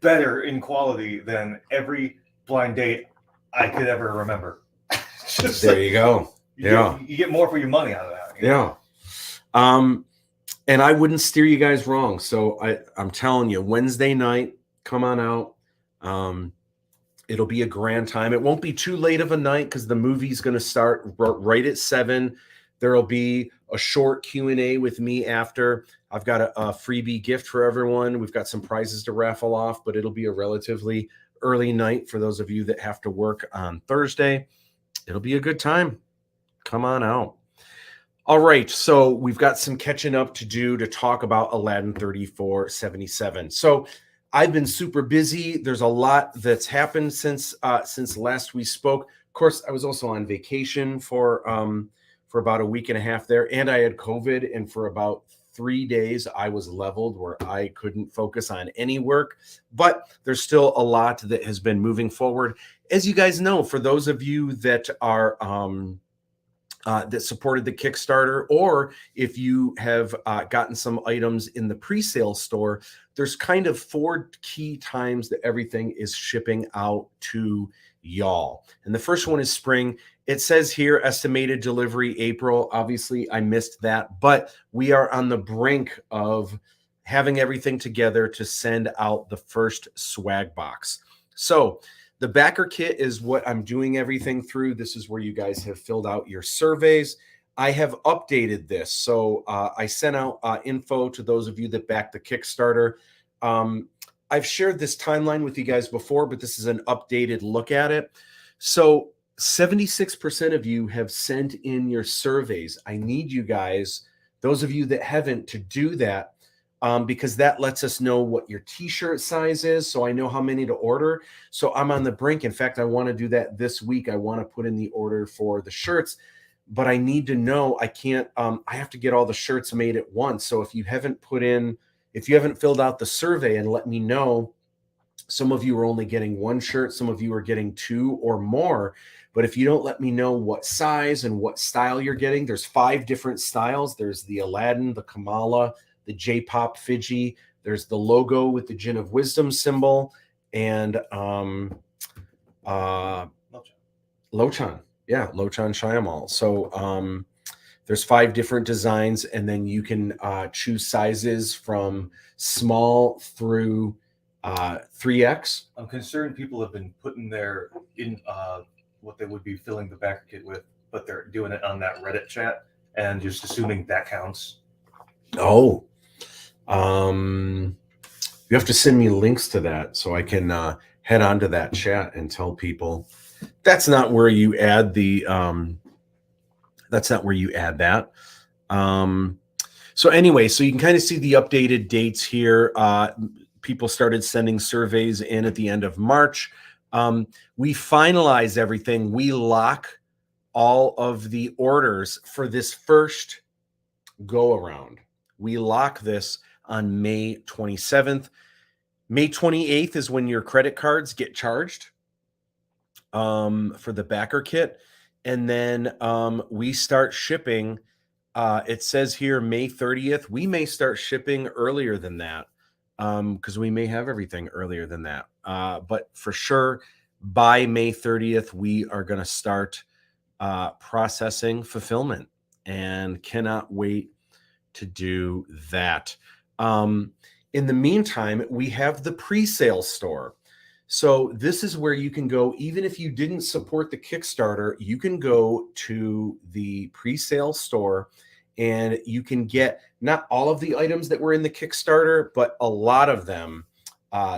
better in quality than every blind date I could ever remember. There you go. You get more for your money out of that. Yeah. And I wouldn't steer you guys wrong. So I'm telling you, Wednesday night, come on out. It'll be a grand time. It won't be too late of a night because the movie's going to start right at 7. There'll be a short Q&A with me after. I've got a freebie gift for everyone. We've got some prizes to raffle off, but it'll be a relatively early night for those of you that have to work on Thursday. It'll be a good time. Come on out. All right, so we've got some catching up to do to talk about Aladdin 3477. So I've been super busy. There's a lot that's happened since last we spoke. Of course, I was also on vacation for about a week and a half there, and I had COVID, and for about 3 days I was leveled where I couldn't focus on any work, but there's still a lot that has been moving forward. As you guys know, for those of you that are that supported the Kickstarter, or if you have gotten some items in the pre-sale store, there's kind of 4 key times that everything is shipping out to y'all. And the first one is spring. It says here estimated delivery April. Obviously, I missed that, but we are on the brink of having everything together to send out the first swag box. So the backer kit is what I'm doing everything through. This is where you guys have filled out your surveys. I have updated this. So I sent out info to those of you that backed the Kickstarter. I've shared this timeline with you guys before, but this is an updated look at it. So 76% of you have sent in your surveys. I need you guys, those of you that haven't, to do that. Because that lets us know what your t-shirt size is. So I know how many to order. So I'm on the brink. In fact, I want to do that this week. I want to put in the order for the shirts, but I need to know I can't, I have to get all the shirts made at once. So if you haven't filled out the survey and let me know Some of you are only getting one shirt. Some of you are getting 2 or more. But if you don't let me know what size and what style you're getting, there's 5 different styles. There's the Aladdin, the Kamala, the J-Pop Fiji. There's the logo with the Gin of Wisdom symbol, and Lochan. Yeah, Lochan Shyamalan. So there's 5 different designs, and then you can choose sizes from small through 3X. I'm concerned people have been putting their what they would be filling the backer kit with, but they're doing it on that Reddit chat and just assuming that counts. Oh, you have to send me links to that so I can head on to that chat and tell people that's not where you add the that's not where you add that. So anyway, so you can kind of see the updated dates here. People started sending surveys in at the end of March. We finalize everything. We lock all of the orders for this first go around. We lock this on May 27th. May 28th is when your credit cards get charged for the backer kit. And then we start shipping. It says here May 30th. We may start shipping earlier than that because we may have everything earlier than that. But for sure, by May 30th, we are going to start processing fulfillment and cannot wait to do that. In the meantime, we have the pre-sale store. So this is where you can go, even if you didn't support the Kickstarter, you can go to the pre-sale store and you can get not all of the items that were in the Kickstarter, but a lot of them.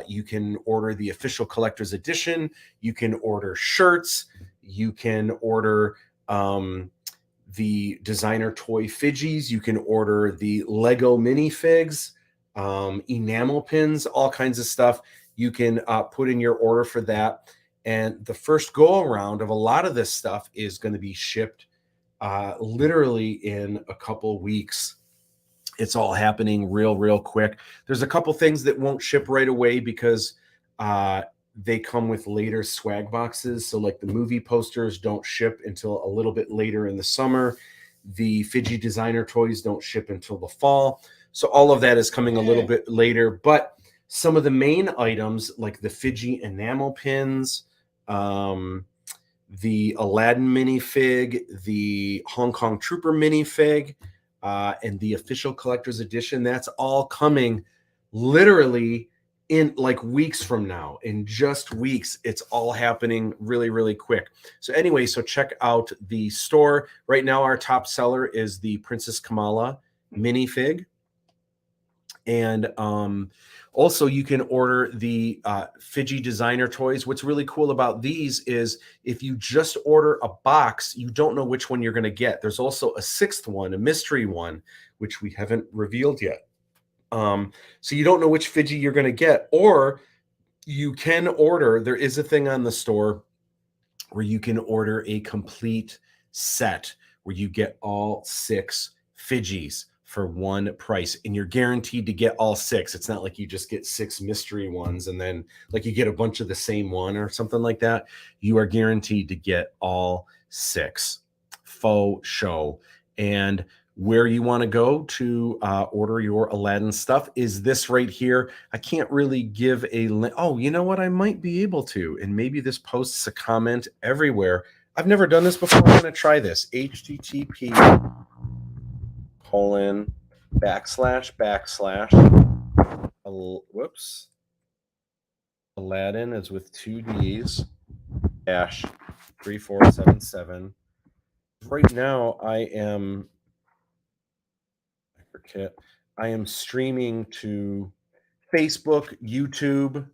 You can order the official collector's edition. You can order shirts. You can order the designer toy Fidgies. You can order the Lego minifigs, enamel pins, all kinds of stuff. You can put in your order for that. And the first go around of a lot of this stuff is going to be shipped literally in a couple weeks. It's all happening real quick. There's a couple things that won't ship right away because they come with later swag boxes. So like the movie posters don't ship until a little bit later in the summer. The Fidgy designer toys don't ship until the fall. So all of that is coming a little bit later. But some of the main items like the Fidgy enamel pins, the Aladdin minifig, the Hong Kong Trooper minifig, and the official collector's edition, that's all coming literally in like weeks from now. In just weeks, it's all happening really quick. So anyway, so check out the store. Right now, our top seller is the Princess Kamala minifig. And also you can order the Fidgy designer toys. What's really cool about these is if you just order a box, you don't know which one you're going to get. There's also a 6th one, a mystery one, which we haven't revealed yet. So you don't know which Fidgy you're going to get, or you can order. There is a thing on the store where you can order a complete set where you get all 6 Fidgies for one price, and you're guaranteed to get all 6. It's not like you just get 6 mystery ones and then like you get a bunch of the same one or something like that. You are guaranteed to get all 6. Faux show. And where you want to go to order your Aladdin stuff is this right here. I can't really give a link. Oh, you know what? I might be able to, and maybe this posts a comment everywhere. I've never done this before. I'm going to try this. http:// whoops. Aladdin is with 2 D's dash 3477. Right now I am streaming to Facebook, YouTube,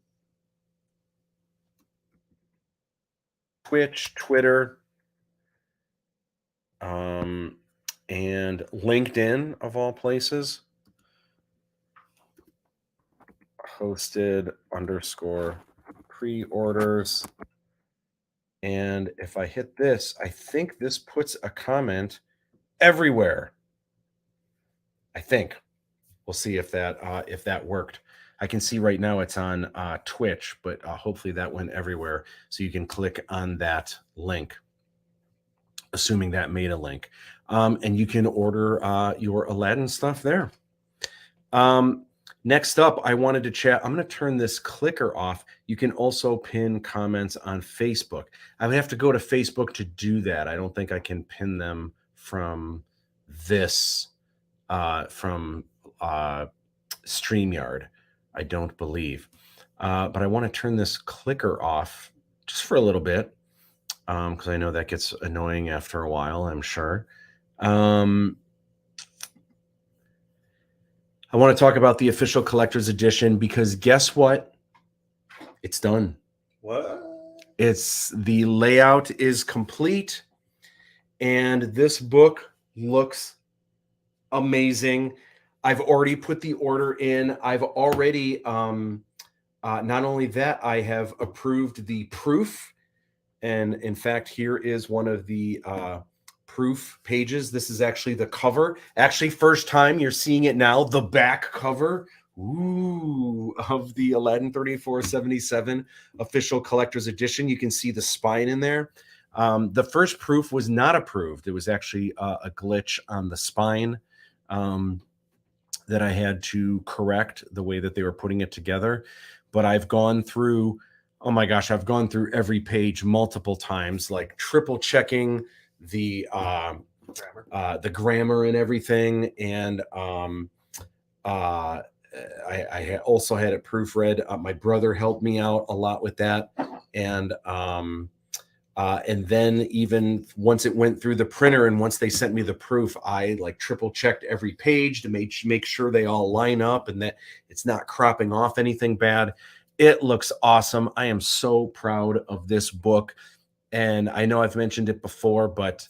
Twitch, Twitter, and LinkedIn, of all places. Hosted _ pre-orders. And if I hit this, I think this puts a comment everywhere. I think. We'll see if that worked. I can see right now it's on Twitch, but hopefully that went everywhere. So you can click on that link, assuming that made a link. And you can order your Aladdin stuff there. Next up, I wanted to chat. I'm going to turn this clicker off. You can also pin comments on Facebook. I would have to go to Facebook to do that. I don't think I can pin them from this, from StreamYard. I don't believe. But I want to turn this clicker off just for a little bit, because I know that gets annoying after a while, I'm sure. I want to talk about the official collector's edition because guess what? It's done. What? The layout is complete, and this book looks amazing. I've already put the order in. I've already, not only that, I have approved the proof. And in fact, here is one of the proof pages. This is actually the cover. Actually, first time you're seeing it now, the back cover. Ooh, of the Aladdin 3477 official collector's edition. You can see the spine in there. The first proof was not approved. It was actually a glitch on the spine that I had to correct the way that they were putting it together. But I've gone through, oh my gosh, I've gone through every page multiple times, like triple checking the grammar and everything. And I also had it proofread. My brother helped me out a lot with that. And then even once it went through the printer and once they sent me the proof, I like triple checked every page to make sure they all line up and that it's not cropping off anything bad. It looks awesome. I am so proud of this book. And I know I've mentioned it before, but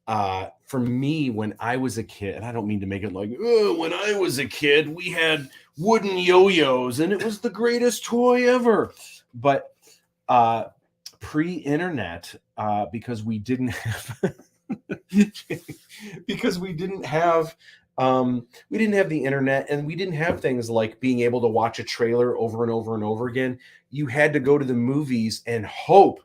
for me, when I was a kid, and I don't mean to make it like, oh, when I was a kid, we had wooden yo-yos and it was the greatest toy ever. But pre-internet, because we didn't have the internet, and we didn't have things like being able to watch a trailer over and over and over again. You had to go to the movies and hope,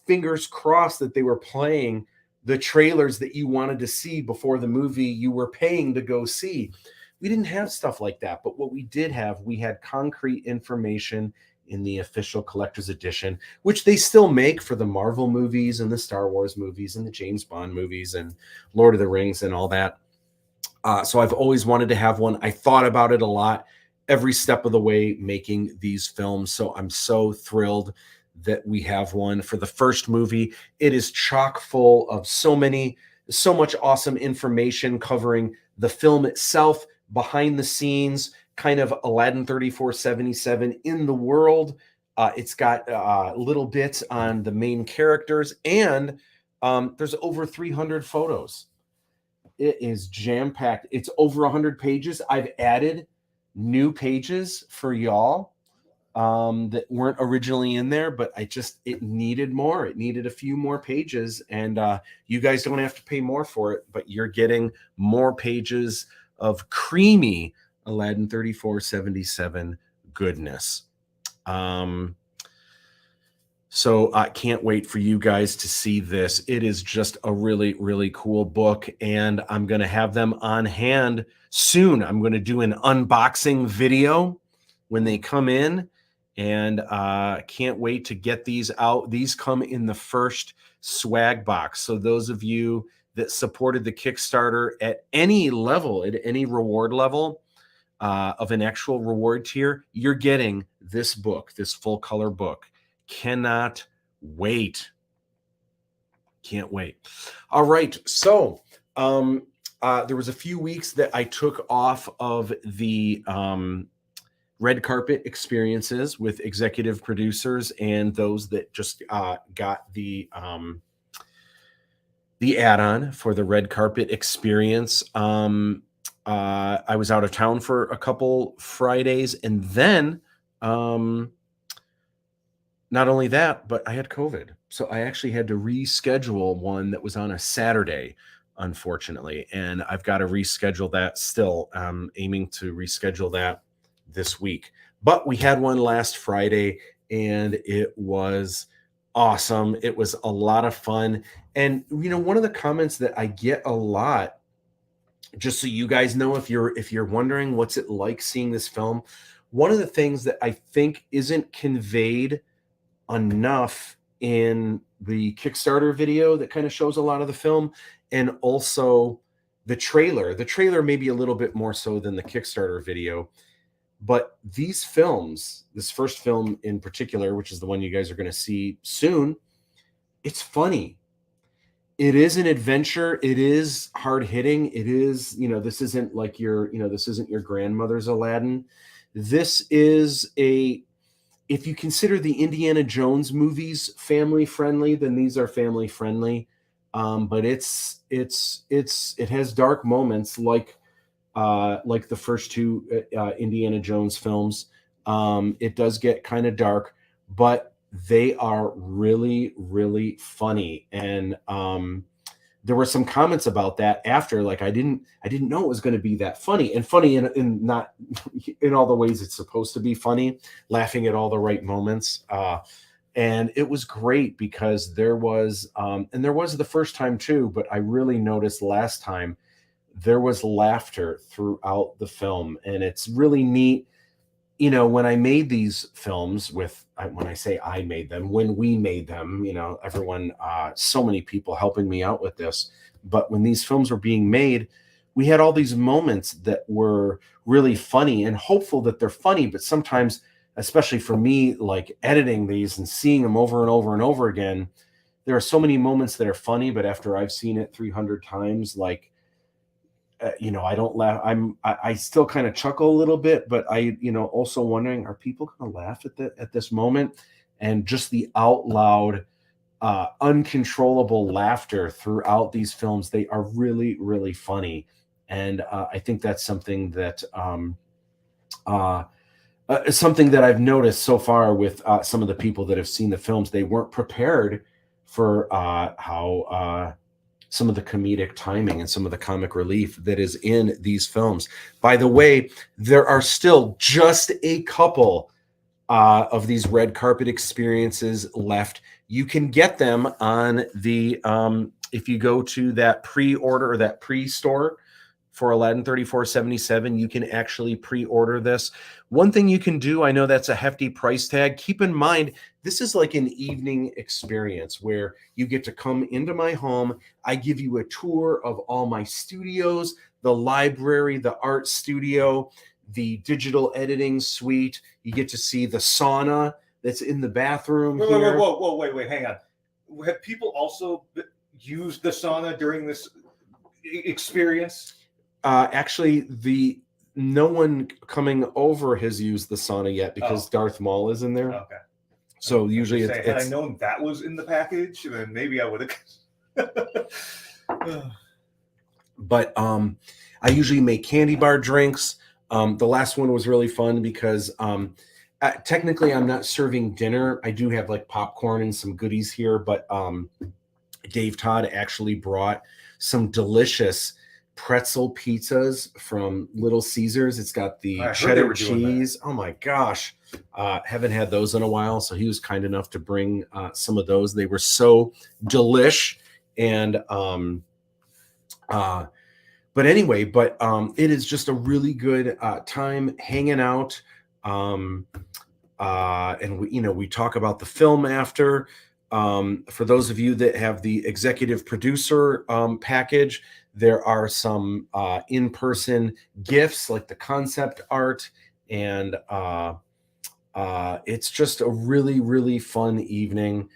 fingers crossed, that they were playing the trailers that you wanted to see before the movie you were paying to go see. We didn't have stuff like that, but what we did have, we had concrete information in the official collector's edition, which they still make for the Marvel movies and the Star Wars movies and the James Bond movies and Lord of the Rings and all that. So I've always wanted to have one. I thought about it a lot every step of the way making these films. So I'm so thrilled that we have one for the first movie. It is chock full of so much awesome information covering the film itself, behind the scenes, kind of Aladdin 3477 in the world. It's got little bits on the main characters, and there's over 300 photos. It is jam-packed. It's over 100 pages. I've added new pages for y'all that weren't originally in there, but it needed more. It needed a few more pages, and you guys don't have to pay more for it, but you're getting more pages of creamy Aladdin 3477 goodness. So I can't wait for you guys to see this. It is just a really, really cool book, and I'm going to have them on hand soon. I'm going to do an unboxing video when they come in, and can't wait to get these out. These come in the first swag box. So those of you that supported the Kickstarter at any level, at any reward level, of an actual reward tier, you're getting this book, this full color book. Cannot wait. Can't wait. All right. So there was a few weeks that I took off of the red carpet experiences with executive producers and those that just got the add-on for the red carpet experience. I was out of town for a couple Fridays, and then not only that, but I had COVID. So I actually had to reschedule one that was on a Saturday, unfortunately. And I've got to reschedule that still. I'm aiming to reschedule that this week. But we had one last Friday, and it was awesome. It was a lot of fun. And one of the comments that I get a lot, just so you guys know, if you're wondering what's it like seeing this film, one of the things that I think isn't conveyed enough in the Kickstarter video that kind of shows a lot of the film, and also the trailer maybe a little bit more so than the Kickstarter video. But these films, this first film in particular, which is the one you guys are going to see soon, it's funny. It is an adventure. It is hard hitting. It is, this isn't like this isn't your grandmother's Aladdin. This is if you consider the Indiana Jones movies family friendly, then these are family friendly. But it has dark moments like the first two Indiana Jones films. It does get kind of dark, but they are really, really funny. And there were some comments about that after, like, I didn't know it was going to be that funny, and funny in not in all the ways it's supposed to be funny, laughing at all the right moments. And it was great because there was the first time too, but I really noticed last time there was laughter throughout the film. And it's really neat. When I made these films when I say I made them, when we made them, everyone, so many people helping me out with this. But when these films were being made, we had all these moments that were really funny, and hopeful that they're funny. But sometimes, especially for me, like editing these and seeing them over and over and over again, there are so many moments that are funny, but after I've seen it 300 times, like, I don't laugh. I still kind of chuckle a little bit, but I, also wondering, are people going to laugh at this moment? And just the out loud, uncontrollable laughter throughout these films. They are really, really funny. And I think that's something that, something that I've noticed so far with some of the people that have seen the films. They weren't prepared for how some of the comedic timing and some of the comic relief that is in these films. By the way, there are still just a couple of these red carpet experiences left. You can get them on the, if you go to that pre-order or that pre-store for Aladdin 3477, you can actually pre-order this. One thing you can do, I know that's a hefty price tag. Keep in mind, this is like an evening experience where you get to come into my home. I give you a tour of all my studios, the library, the art studio, the digital editing suite. You get to see the sauna that's in the bathroom. Wait, hang on. Have people also used the sauna during this experience? Actually, no one coming over has used the sauna yet because Darth Maul is in there. Okay. So usually had I known that was in the package, then maybe I would have. But I usually make candy bar drinks. The last one was really fun because technically I'm not serving dinner. I do have like popcorn and some goodies here, but Dave Todd actually brought some delicious pretzel pizzas from Little Caesars. It's got the cheddar cheese. Oh my gosh. Haven't had those in a while. So he was kind enough to bring some of those. They were so delish. And but anyway, it is just a really good time hanging out. And we talk about the film after. For those of you that have the executive producer package, there are some in-person gifts like the concept art, and it's just a really, really fun evening.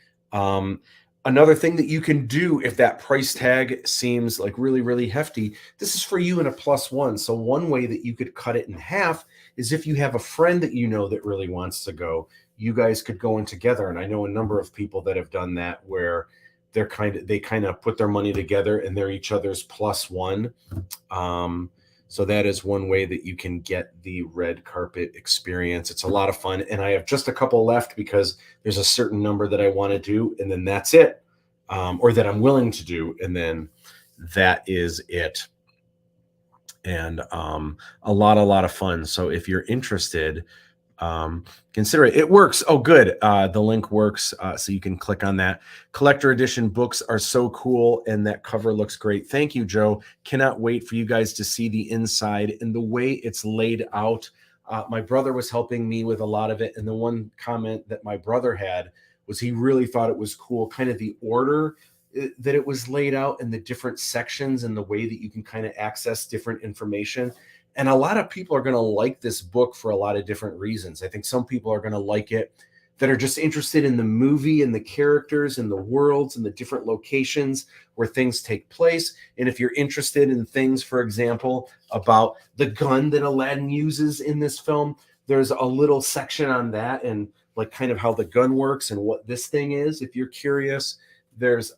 Another thing that you can do if that price tag seems like really, really hefty, this is for you and a +1. So one way that you could cut it in half is if you have a friend that you know that really wants to go, you guys could go in together. And I know a number of people that have done that where they kind of put their money together and they're each other's +1. So that is one way that you can get the red carpet experience. It's a lot of fun. And I have just a couple left because there's a certain number that I want to do. And then that's it. Or that I'm willing to do. And then that is it. and a lot of fun. So if you're interested, consider it. It works. Oh, good. The link works, so you can click on that. Collector edition books are so cool, and that cover looks great. Thank you, Joe. Cannot wait for you guys to see the inside and the way it's laid out. My brother was helping me with a lot of it, and the one comment that my brother had was he really thought it was cool, kind of the order that it was laid out and the different sections and the way that you can kind of access different information. And a lot of people are going to like this book for a lot of different reasons. I think some people are going to like it that are just interested in the movie and the characters and the worlds and the different locations where things take place. And if you're interested in things, for example, about the gun that Aladdin uses in this film, there's a little section on that and like kind of how the gun works and what this thing is. If you're curious, there's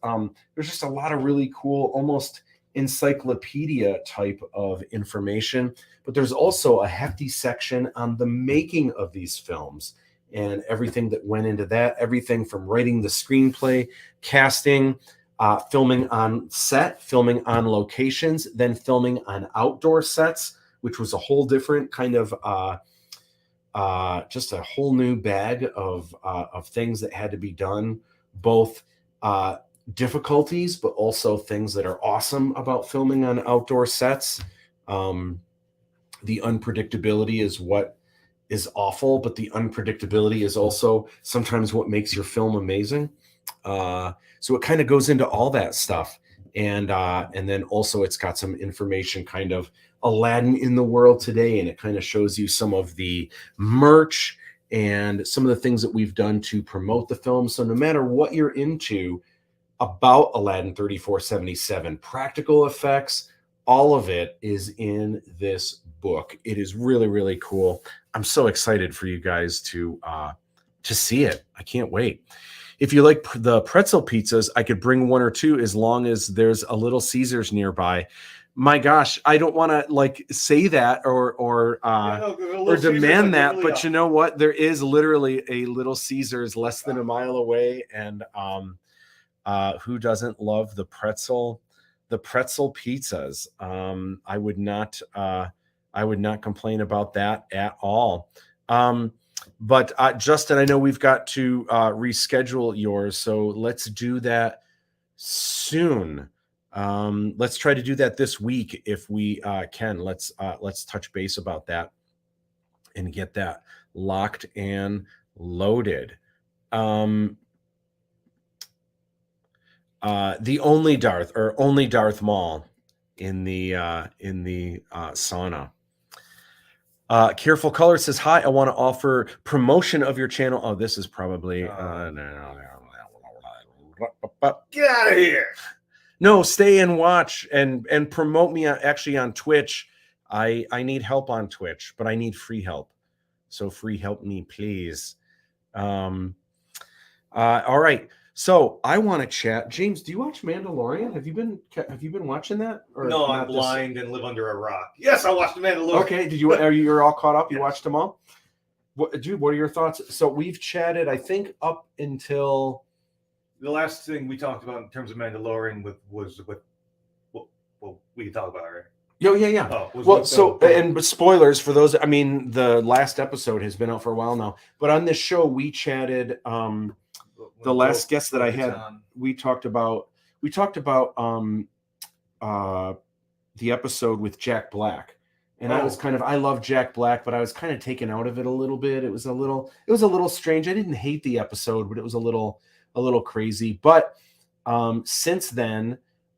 just a lot of really cool, almost encyclopedia type of information, but there's also a hefty section on the making of these films and everything that went into that, everything from writing the screenplay, casting, filming on set, filming on locations, then filming on outdoor sets, which was a whole different kind of just a whole new bag of things that had to be done, both difficulties, but also things that are awesome about filming on outdoor sets. The unpredictability is what is awful, but the unpredictability is also sometimes what makes your film amazing. So it kind of goes into all that stuff. And then also it's got some information, kind of Aladdin in the world today, and it kind of shows you some of the merch and some of the things that we've done to promote the film. So no matter what you're into about Aladdin 3477, practical effects, all of it is in this book. It is really, really cool. I'm so excited for you guys to see it. I can't wait. If you like the pretzel pizzas, I could bring one or two as long as there's a Little Caesars nearby. My gosh, I don't want to like say that or demand that, but you know what? There is literally a Little Caesars less than a mile away, and who doesn't love the pretzel pizzas? I would not complain about that at all. But Justin, I know we've got to reschedule yours, so let's do that soon. Let's try to do that this week if we can. Let's touch base about that and get that locked and loaded. The only Darth Maul in the sauna. Careful Color says, hi, I want to offer promotion of your channel. Oh, this is probably get out of here. No, stay and watch and promote me actually on Twitch. I need help on Twitch, but I need free help. So free help me, please. All right. So I want to chat. James, do you watch Mandalorian? Have you been watching that? Or no, I'm blind and live under a rock. Yes, I watched the Mandalorian. Okay. You're all caught up? You watched them all? What are your thoughts? So we've chatted, I think, up until the last thing we talked about in terms of Mandalorian was we can talk about it, right? Yeah. But spoilers for those. I mean, the last episode has been out for a while now. But on this show, we chatted. The last guest that I had, we talked about the episode with Jack Black, and I love Jack Black, but I was kind of taken out of it a little bit. It was a little strange. I didn't hate the episode, but it was a little crazy. But since then,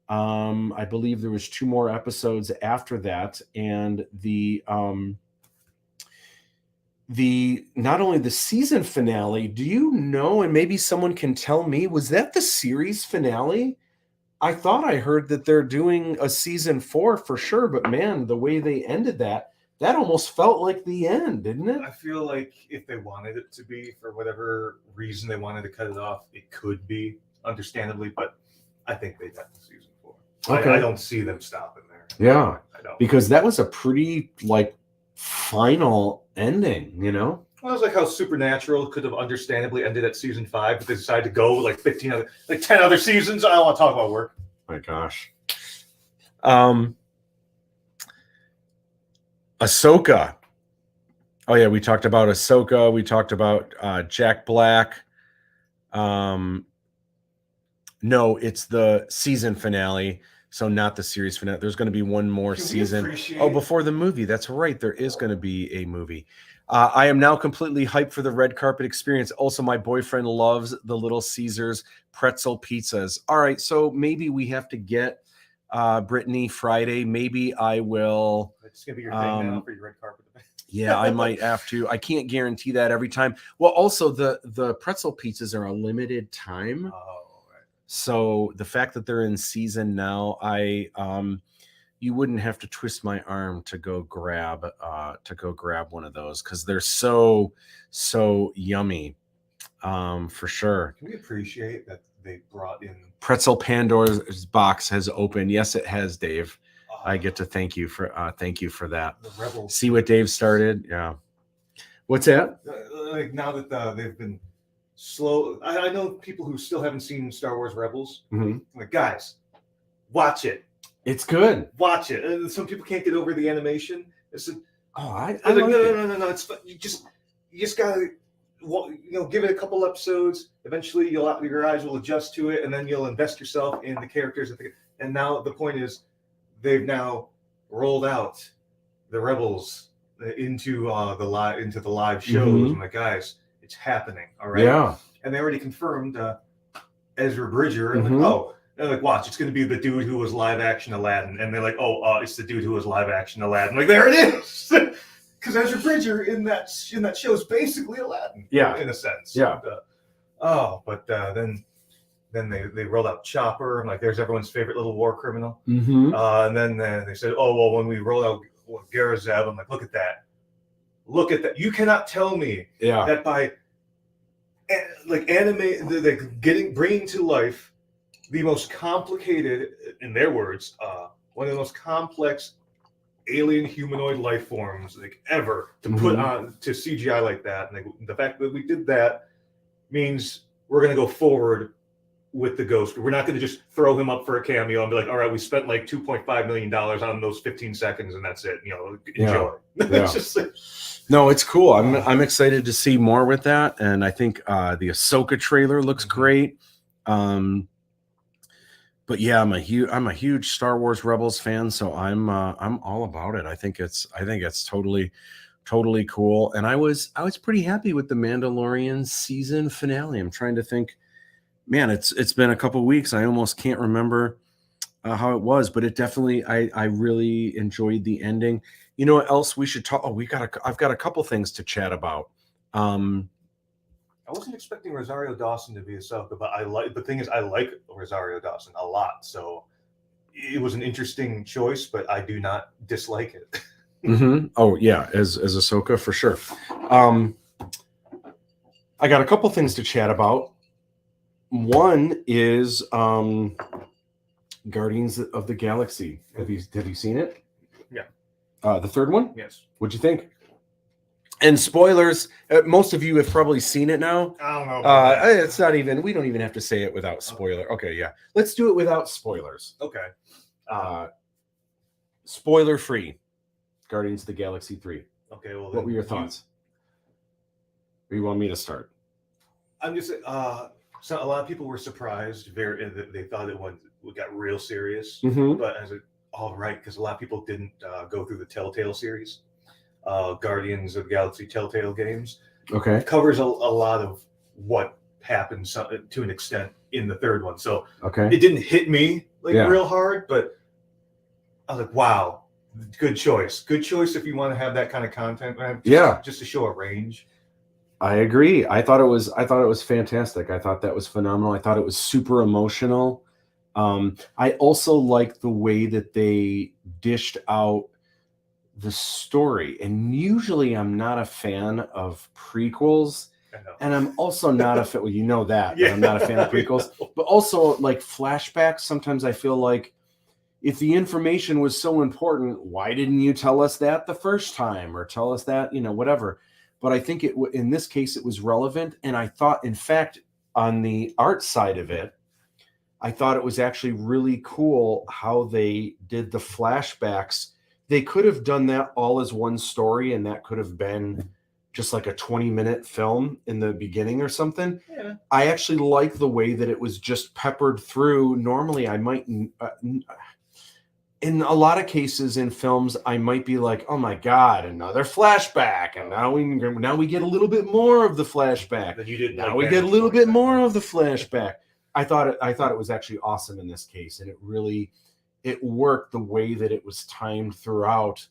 I believe there was 2 more episodes after that, and the not only the season finale, do you know, and maybe someone can tell me, was that the series finale? I thought I heard that they're doing a season 4 for sure, but man, the way they ended that almost felt like the end, didn't it? I feel like if they wanted it to be, for whatever reason they wanted to cut it off, it could be, understandably, but I think they got the season 4. Okay. I don't see them stopping there. Yeah, I don't. Because that was a pretty final ending, you know? Well, it was like how Supernatural could have understandably ended at season 5, but they decided to go 10 other seasons. I don't want to talk about work. My gosh. Ahsoka. Oh yeah, we talked about Ahsoka. We talked about Jack Black. No, it's the season finale, so not the series finale. There's going to be one more season. Oh, before the movie. That's right. There is going to be a movie. I am now completely hyped for the red carpet experience. Also, my boyfriend loves the Little Caesars pretzel pizzas. All right, so maybe we have to get Brittany Friday. Maybe I will. It's gonna be your thing now for your red carpet event. Yeah, I might have to. I can't guarantee that every time. Well, also the pretzel pizzas are a limited time. Oh, right. So the fact that they're in season now, you wouldn't have to twist my arm to go grab one of those because they're so yummy. For sure. Can we appreciate that they brought in Pretzel Pandora's box has opened? Yes, it has, Dave. I get to thank you for that. The Rebels. See what Dave started? Yeah. What's that? Like now that they've been slow, I know people who still haven't seen Star Wars Rebels. Mm-hmm. Like, guys, watch it. It's good. Watch it. Some people can't get over the animation. It's I like, like no. It's you just gotta give it a couple episodes. Eventually, your eyes will adjust to it, and then you'll invest yourself in the characters. And now the point is, they've now rolled out the Rebels into the live shows. Mhm. I'm like, guys, it's happening. All right. Yeah. And they already confirmed Ezra Bridger. And Mhm. they're like, watch, it's going to be the dude who was live action Aladdin. And they're like, it's the dude who was live action Aladdin. I'm like, there it is. Because Ezra Bridger in that show is basically Aladdin. Yeah. In a sense. Yeah. Then they rolled out Chopper. I'm like, there's everyone's favorite little war criminal. Mm-hmm. And then they said, when we roll out Garazeb, I'm like, look at that. Look at that. You cannot tell me that by bringing to life the most complicated, in their words, one of the most complex alien humanoid life forms ever to put on to CGI like that. And the fact that we did that means we're going to go forward with the Ghost. We're not going to just throw him up for a cameo and be like, all right, we spent like $2.5 million on those 15 seconds and that's it. Enjoy. Yeah. It's just like, no, it's cool. I'm excited to see more with that. And I think the Ahsoka trailer looks great. But yeah, I'm a huge Star Wars Rebels fan, so I'm all about it. I think it's totally cool. And I was pretty happy with the Mandalorian season finale. I'm trying to think. Man, it's been a couple weeks. I almost can't remember how it was, but it definitely I really enjoyed the ending. You know what else we should talk? Oh, I've got a couple things to chat about. I wasn't expecting Rosario Dawson to be Ahsoka, but I like Rosario Dawson a lot. So it was an interesting choice, but I do not dislike it. Mm-hmm. Oh yeah, as Ahsoka for sure. I got a couple things to chat about. One is Guardians of the Galaxy. Have you seen it? Yeah. The third one? Yes. What'd you think? And spoilers, most of you have probably seen it now. I don't know. It's not even, we don't even have to say it without spoiler. Okay, yeah. Let's do it without spoilers. Okay. Spoiler free. Guardians of the Galaxy 3. Okay, well, what were your thoughts? Or you want me to start? I'm just so a lot of people were surprised. They thought it got real serious. Mm-hmm. But all right, because a lot of people didn't go through the Telltale series, Guardians of the Galaxy Telltale games. Okay, it covers a lot of what happens to an extent in the third one. So it didn't hit me real hard, but I was like, wow, good choice. Good choice if you want to have that kind of content. Just to show a range. I agree. I thought it was fantastic. I thought that was phenomenal. I thought it was super emotional. I also like the way that they dished out the story. And usually I'm not a fan of prequels. And I'm also not a fan. Well, you know that. I'm not a fan of prequels. But also like flashbacks. Sometimes I feel like if the information was so important, why didn't you tell us that the first time or tell us that, whatever. But I think in this case, it was relevant. And I thought, in fact, on the art side of it, I thought it was actually really cool how they did the flashbacks they could have done that all as one story, and that could have been just like a 20-minute film in the beginning or something. Yeah. I actually like the way that it was just peppered through. Normally, I might, in a lot of cases in films, I might be like, "Oh my God, another flashback!" And now we get a little bit more of the flashback. That you didn't. Now like we get a Vantage little Point, bit then. more of the flashback. I thought it was actually awesome in this case, and it worked the way that it was timed throughout.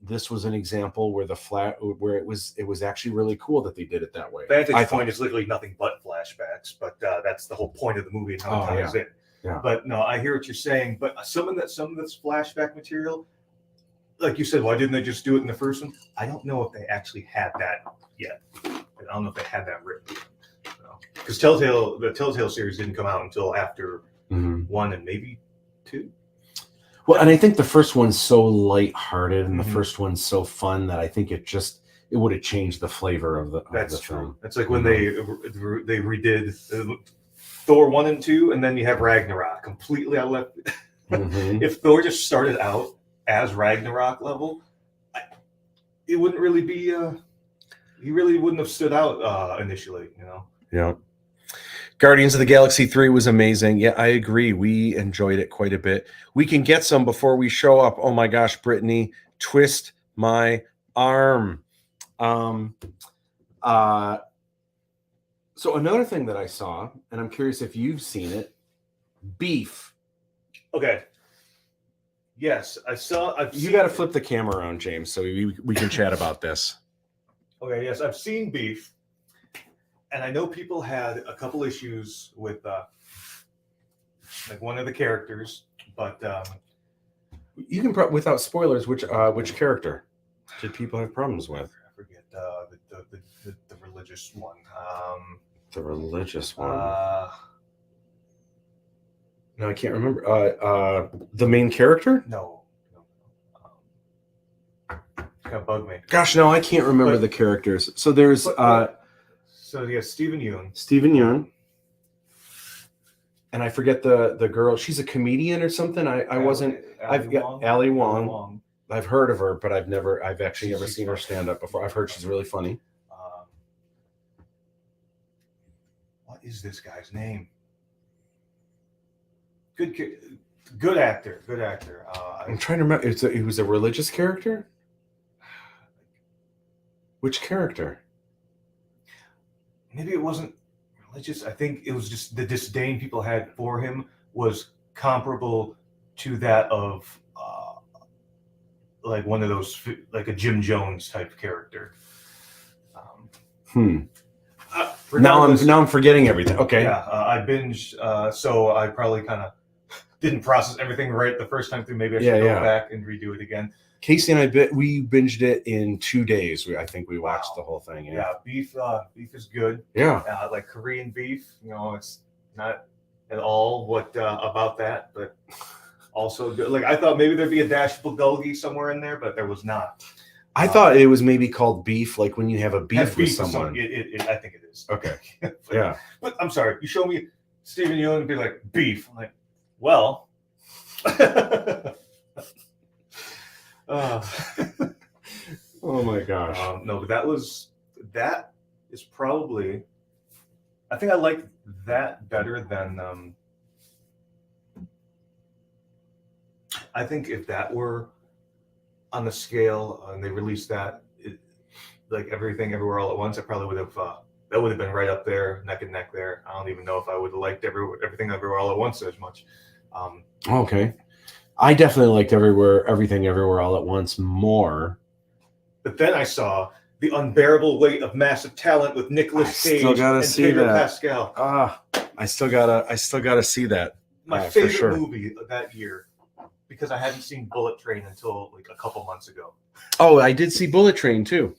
This was an example where it was actually really cool that they did it that way. Vantage Point is literally nothing but flashbacks, but that's the whole point of the movie and how it ties in. Yeah. But no, I hear what you're saying. But some of this flashback material, like you said, why didn't they just do it in the first one? I don't know if they actually had that yet. I don't know if they had that written. Because the Telltale series didn't come out until after 1 and maybe 2. Well, and I think the first one's so lighthearted and the first one's so fun that I think it would have changed the flavor of the film. That's like when they redid Thor 1 and 2, and then you have Ragnarok completely out left. If Thor just started out as Ragnarok level, it wouldn't really be. He really wouldn't have stood out initially, you know. Yeah. Guardians of the Galaxy 3 was amazing. Yeah, I agree. We enjoyed it quite a bit. We can get some before we show up. Oh my gosh, Brittany, twist my arm. So another thing that I saw, and I'm curious if you've seen it, Beef. Okay. Yes, I saw. You got to flip the camera around, James, so we can chat about this. Okay, yes, I've seen Beef. And I know people had a couple issues with like one of the characters, but you can without spoilers. Which character did people have problems with? I forget the religious one. The religious one. No, I can't remember. The main character? No. Kind of bugged me. Gosh, no, I can't remember the characters. So there's. So yeah, Stephen Yeun. And I forget the girl. She's a comedian or something. Ali Wong. I've heard of her, but I've actually never seen her stand up before. I've heard she's really funny. What is this guy's name? Good actor. I'm trying to remember. He was a religious character? Which character? Maybe it wasn't religious. I think it was just the disdain people had for him was comparable to that of like one of those, like a Jim Jones type character. Now I'm forgetting everything. Okay. Yeah, I binged, so I probably kind of didn't process everything right the first time through. Maybe I should go back and redo it again. Casey and we binged it in 2 days. I think we watched the whole thing. Yeah, beef is good. Yeah, like Korean beef. You know, it's not at all what about that, but also good. Like I thought maybe there'd be a dash of bulgogi somewhere in there, but there was not. I thought it was maybe called beef, like when you have a beef with someone. I think it is. Okay. But, but I'm sorry. You show me Stephen Yeun and be like beef. I'm like, well. Oh my gosh. No, but that is probably, I think I like that better than I think if that were on the scale and they released that like Everything Everywhere All at Once, I probably would have that would have been right up there, neck and neck there. I don't even know if I would have liked Everything Everywhere All at Once as much. Okay. I definitely liked Everything Everywhere All at Once more. But then I saw The Unbearable Weight of Massive Talent with Nicolas Cage and Pedro Pascal. I still gotta see that. My favorite movie of that year, because I hadn't seen Bullet Train until like a couple months ago. Oh, I did see Bullet Train too,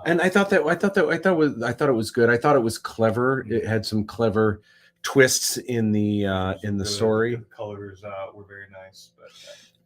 and I thought it was good. I thought it was clever. It had some clever twists in the story. The colors were very nice. But,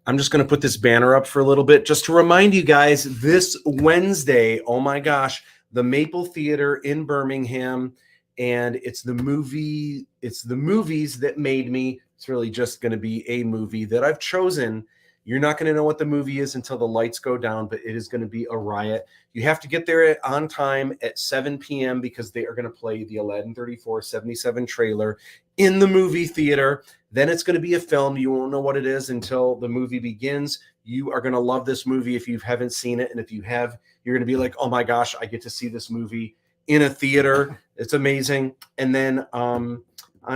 I'm just going to put this banner up for a little bit just to remind you guys, this Wednesday, oh my gosh, the Maple Theater in Birmingham, and it's the Movies That Made Me. It's really just going to be a movie that I've chosen You're not going to know what the movie is until the lights go down, but it is going to be a riot. You have to get there on time at 7 p.m. because they are going to play the Aladdin 3477 trailer in the movie theater. Then it's going to be a film. You won't know what it is until the movie begins. You are going to love this movie if you haven't seen it. And if you have, you're going to be like, oh my gosh, I get to see this movie in a theater. It's amazing. And then on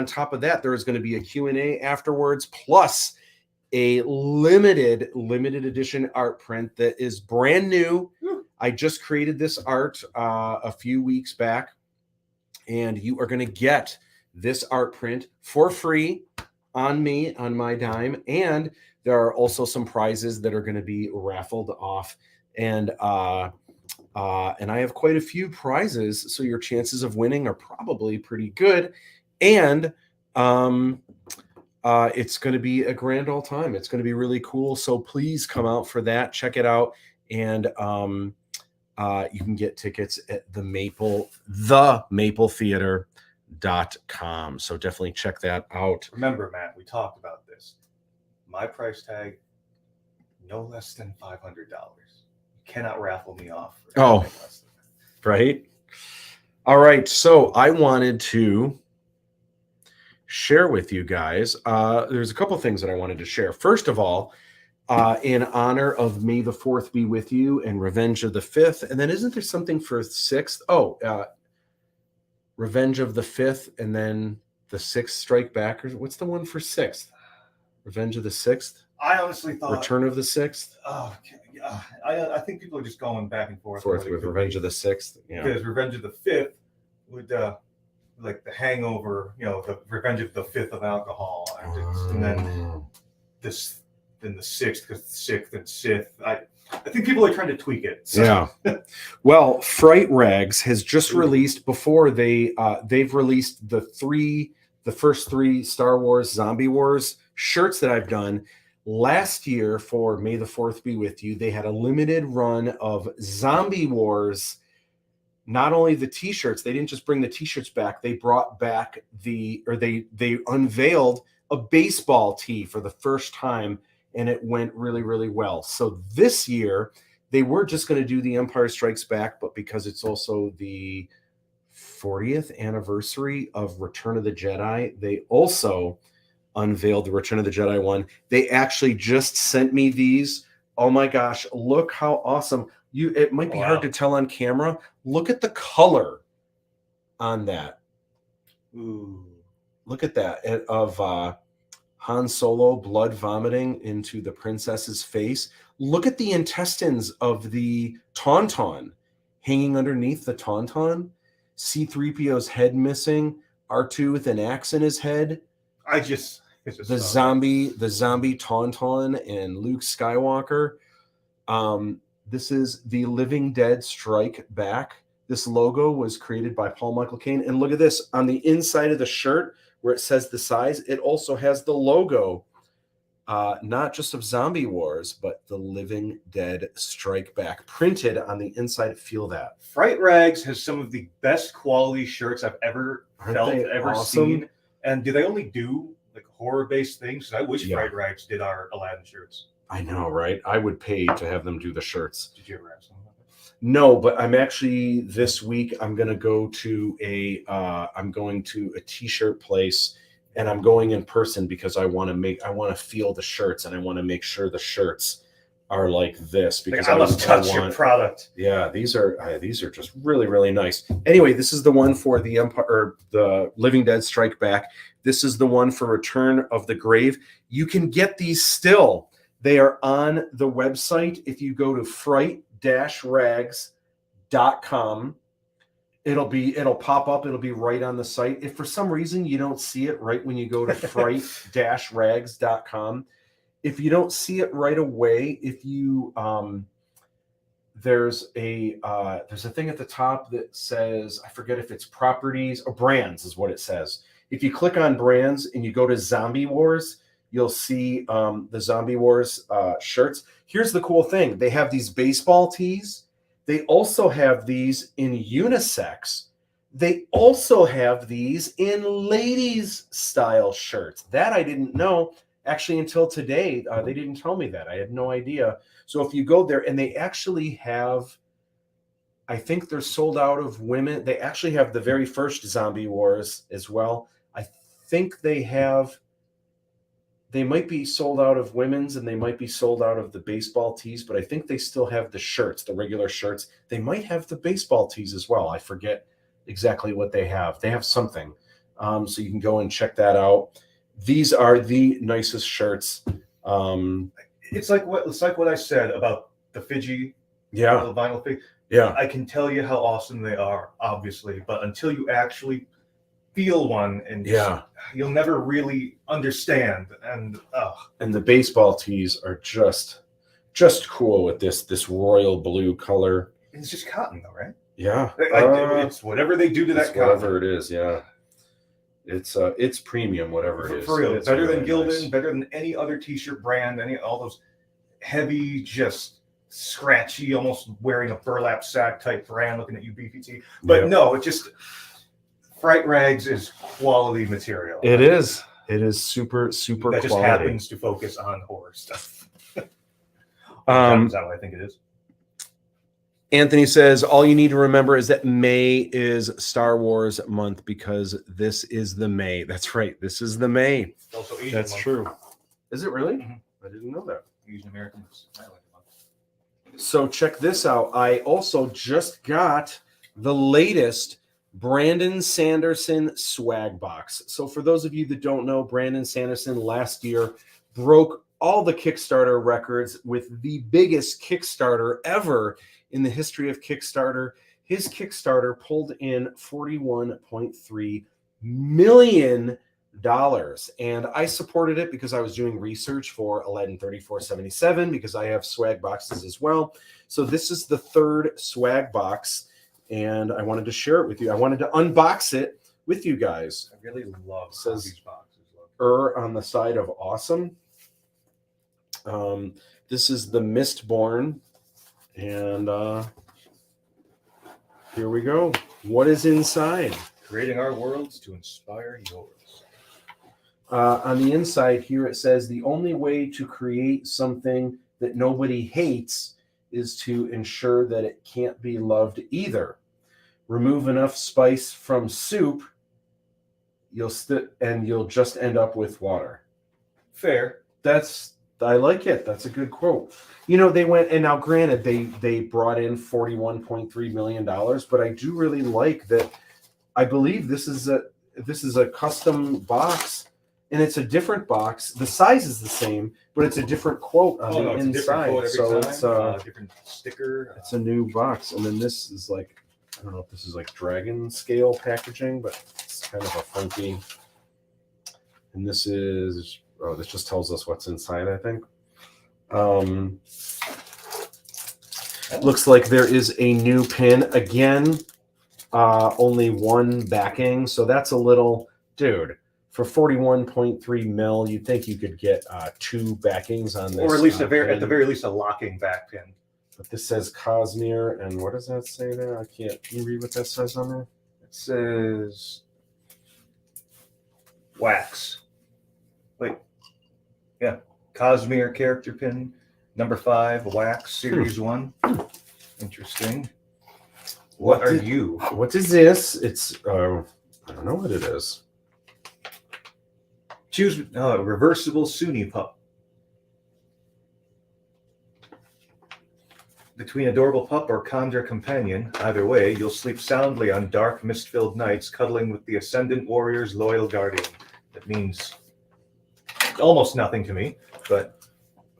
top of that, there is going to be a Q&A afterwards, plus a limited edition art print that is brand new. I just created this art a few weeks back, and you are going to get this art print for free on me, on my dime. And there are also some prizes that are going to be raffled off. And I have quite a few prizes, so your chances of winning are probably pretty good. And it's going to be a grand old time. It's going to be really cool. So please come out for that. Check it out. And you can get tickets at themapletheater.com. So definitely check that out. Remember, Matt, we talked about this. My price tag, no less than $500. You cannot raffle me off. Oh, right. All right. So I wanted to share with you guys. There's a couple things that I wanted to share. First of all, in honor of May the 4th be with you and Revenge of the 5th. And then isn't there something for 6th? Oh, Revenge of the 5th and then the 6th Strike Back. What's the one for 6th? Revenge of the 6th? I honestly thought Return of the 6th? Oh, I think people are just going back and forth with Revenge of the 6th. Yeah. Because Revenge of the 5th would like the Hangover, the Revenge of the 5th of alcohol, and then this, then the 6th, because 6th and Sith. I think people are trying to tweak it. So. Yeah. Well, Fright Rags has just released before they've released the first 3 Star Wars Zombie Wars shirts that I've done. Last year for May the 4th be with you, they had a limited run of Zombie Wars. Not only the t-shirts, they didn't just bring the t-shirts back, they brought back they unveiled a baseball tee for the first time, and it went really, really well. So this year, they were just going to do The Empire Strikes Back, but because it's also the 40th anniversary of Return of the Jedi, they also unveiled the Return of the Jedi one. They actually just sent me these. Oh my gosh, look how awesome. It might be hard to tell on camera. Look at the color on that. Ooh, look at that of Han Solo blood vomiting into the princess's face. Look at the intestines of the Tauntaun hanging underneath the Tauntaun. C-3PO's head missing. R2 with an axe in his head. The zombie Tauntaun and Luke Skywalker. This is the Living Dead Strike Back. This logo was created by Paul Michael Caine. And look at this. On the inside of the shirt, where it says the size, it also has the logo, not just of Zombie Wars, but the Living Dead Strike Back, printed on the inside. Feel that. Fright Rags has some of the best quality shirts I've ever seen. And do they only do like horror-based things? I wish Fright Rags did our Aladdin shirts. I know, right? I would pay to have them do the shirts. Did you ever have something like that? No, but I'm actually this week. I'm going to go to a t-shirt place, and I'm going in person because I want to feel the shirts, and I want to make sure the shirts are like this because I must touch your product. Yeah, these are just really, really nice. Anyway, this is the one for the Empire, or the Living Dead Strike Back. This is the one for Return of the Grave. You can get these still. They are on the website. If you go to fright-rags.com, it'll pop up. It'll be right on the site. If for some reason you don't see it right when you go to fright-rags.com, if you don't see it right away, if you there's a thing at the top that says, I forget if it's properties or brands is what it says. If you click on brands and you go to Zombie Wars, you'll see the Zombie Wars shirts. Here's the cool thing. They have these baseball tees. They also have these in unisex. They also have these in ladies style shirts. That I didn't know. Actually, until today, they didn't tell me that. I had no idea. So if you go there, and they actually have, I think they're sold out of women. They actually have the very first Zombie Wars as well. I think they might be sold out of women's, and they might be sold out of the baseball tees, but I think they still have the shirts, the regular shirts. They might have the baseball tees as well. I forget exactly what they have. They have something. So you can go and check that out. These are the nicest shirts. It's like what I said about the Fiji, Yeah. the vinyl fig. Yeah. I can tell you how awesome they are, obviously, but until you actually feel one, and you'll never really understand. And the baseball tees are just cool with this royal blue color. It's just cotton, though, right? Yeah. It's whatever they do to that cotton. Whatever it is, yeah. It's premium, whatever it is. For real, it's better really than Gildan, nice. better than any other T-shirt brand, all those heavy, just scratchy, almost wearing a burlap sack type brand. Looking at you, BPT, but no, it just Fright Rags is quality material. It is super that quality. just happens to focus on horror stuff. Is that what I think it is? Anthony says, all you need to remember is that May is Star Wars month, because this is the May. That's right. This is the May. It's also Asian That's month. true. Is it really? Mm-hmm. I didn't know that. Asian Americans. So check this out. I also just got the latest Brandon Sanderson swag box. So for those of you that don't know, Brandon Sanderson last year broke all the Kickstarter records with the biggest Kickstarter ever in the history of Kickstarter. His Kickstarter pulled in $41.3 million. And I supported it because I was doing research for Aladdin 3477, because I have swag boxes as well. So this is the third swag box, and I wanted to share it with you. I wanted to unbox it with you guys. I really love these boxes. On the side of awesome. This is the Mistborn, and here we go. What is inside? Creating our worlds to inspire yours. On the inside here, it says the only way to create something that nobody hates is to ensure that it can't be loved either. Remove enough spice from soup, you'll just end up with water. Fair. I like it. That's a good quote. They went, and now granted, they brought in $41.3 million, but I do really like that. I believe this is a custom box. And it's a different box. The size is the same, but it's a different quote on the inside. So it's a different sticker. It's a new box. And then this is like, I don't know if this is like dragon scale packaging, but it's kind of a funky. And this is, this just tells us what's inside, I think. Looks like there is a new pin. Again, only one backing. So that's a little, dude. For 41.3 mil, you'd think you could get two backings on this. Or at least at the very least a locking back pin. But this says Cosmere, and what does that say there? I can't. Can you read what that says on there? It says wax. Wait. Yeah. Cosmere character pin, number 5, wax, series 1. Interesting. What are you? What is this? It's I don't know what it is. Choose reversible Sunni pup. Between adorable pup or Kandra companion, either way, you'll sleep soundly on dark, mist-filled nights, cuddling with the Ascendant Warrior's loyal guardian. That means almost nothing to me, but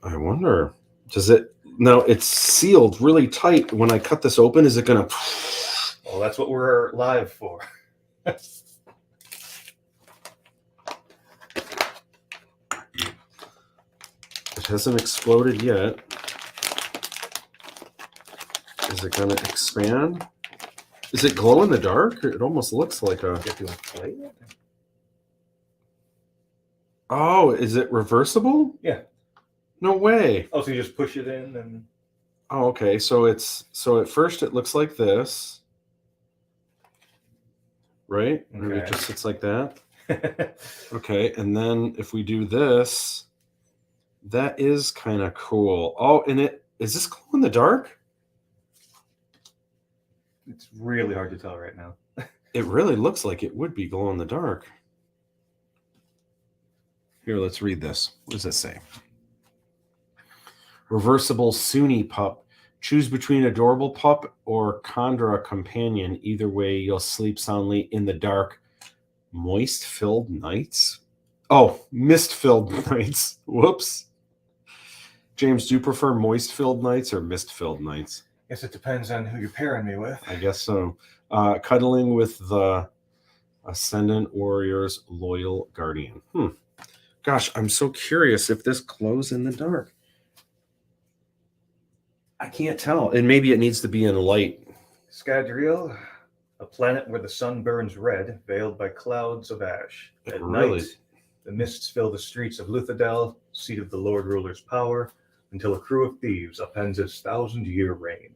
I wonder, does it? No, it's sealed really tight. When I cut this open, is it gonna? Well, that's what we're live for. It hasn't exploded yet. Is it going to expand? Is it glow in the dark? It almost looks like a... Oh, is it reversible? Yeah. No way. Oh, so you just push it in and... Oh, okay. So at first it looks like this. Right? Okay. Maybe it just sits like that. Okay. And then if we do this... That is kind of cool. Oh, and is this glow in the dark? It's really hard to tell right now. It really looks like it would be glow in the dark. Here, let's read this. What does it say? Reversible Sunni pup. Choose between adorable pup or Chondra companion. Either way, you'll sleep soundly in the dark. Moist-filled nights? Oh, mist-filled nights. Whoops. James, do you prefer moist-filled nights or mist-filled nights? Guess it depends on who you're pairing me with. I guess so. Cuddling with the Ascendant Warrior's loyal guardian. Gosh, I'm so curious if this glows in the dark. I can't tell. And maybe it needs to be in light. Scadrial, a planet where the sun burns red, veiled by clouds of ash. At Really? night, the mists fill the streets of Luthadel, seat of the Lord Ruler's power, until a crew of thieves upends its 1,000-year reign.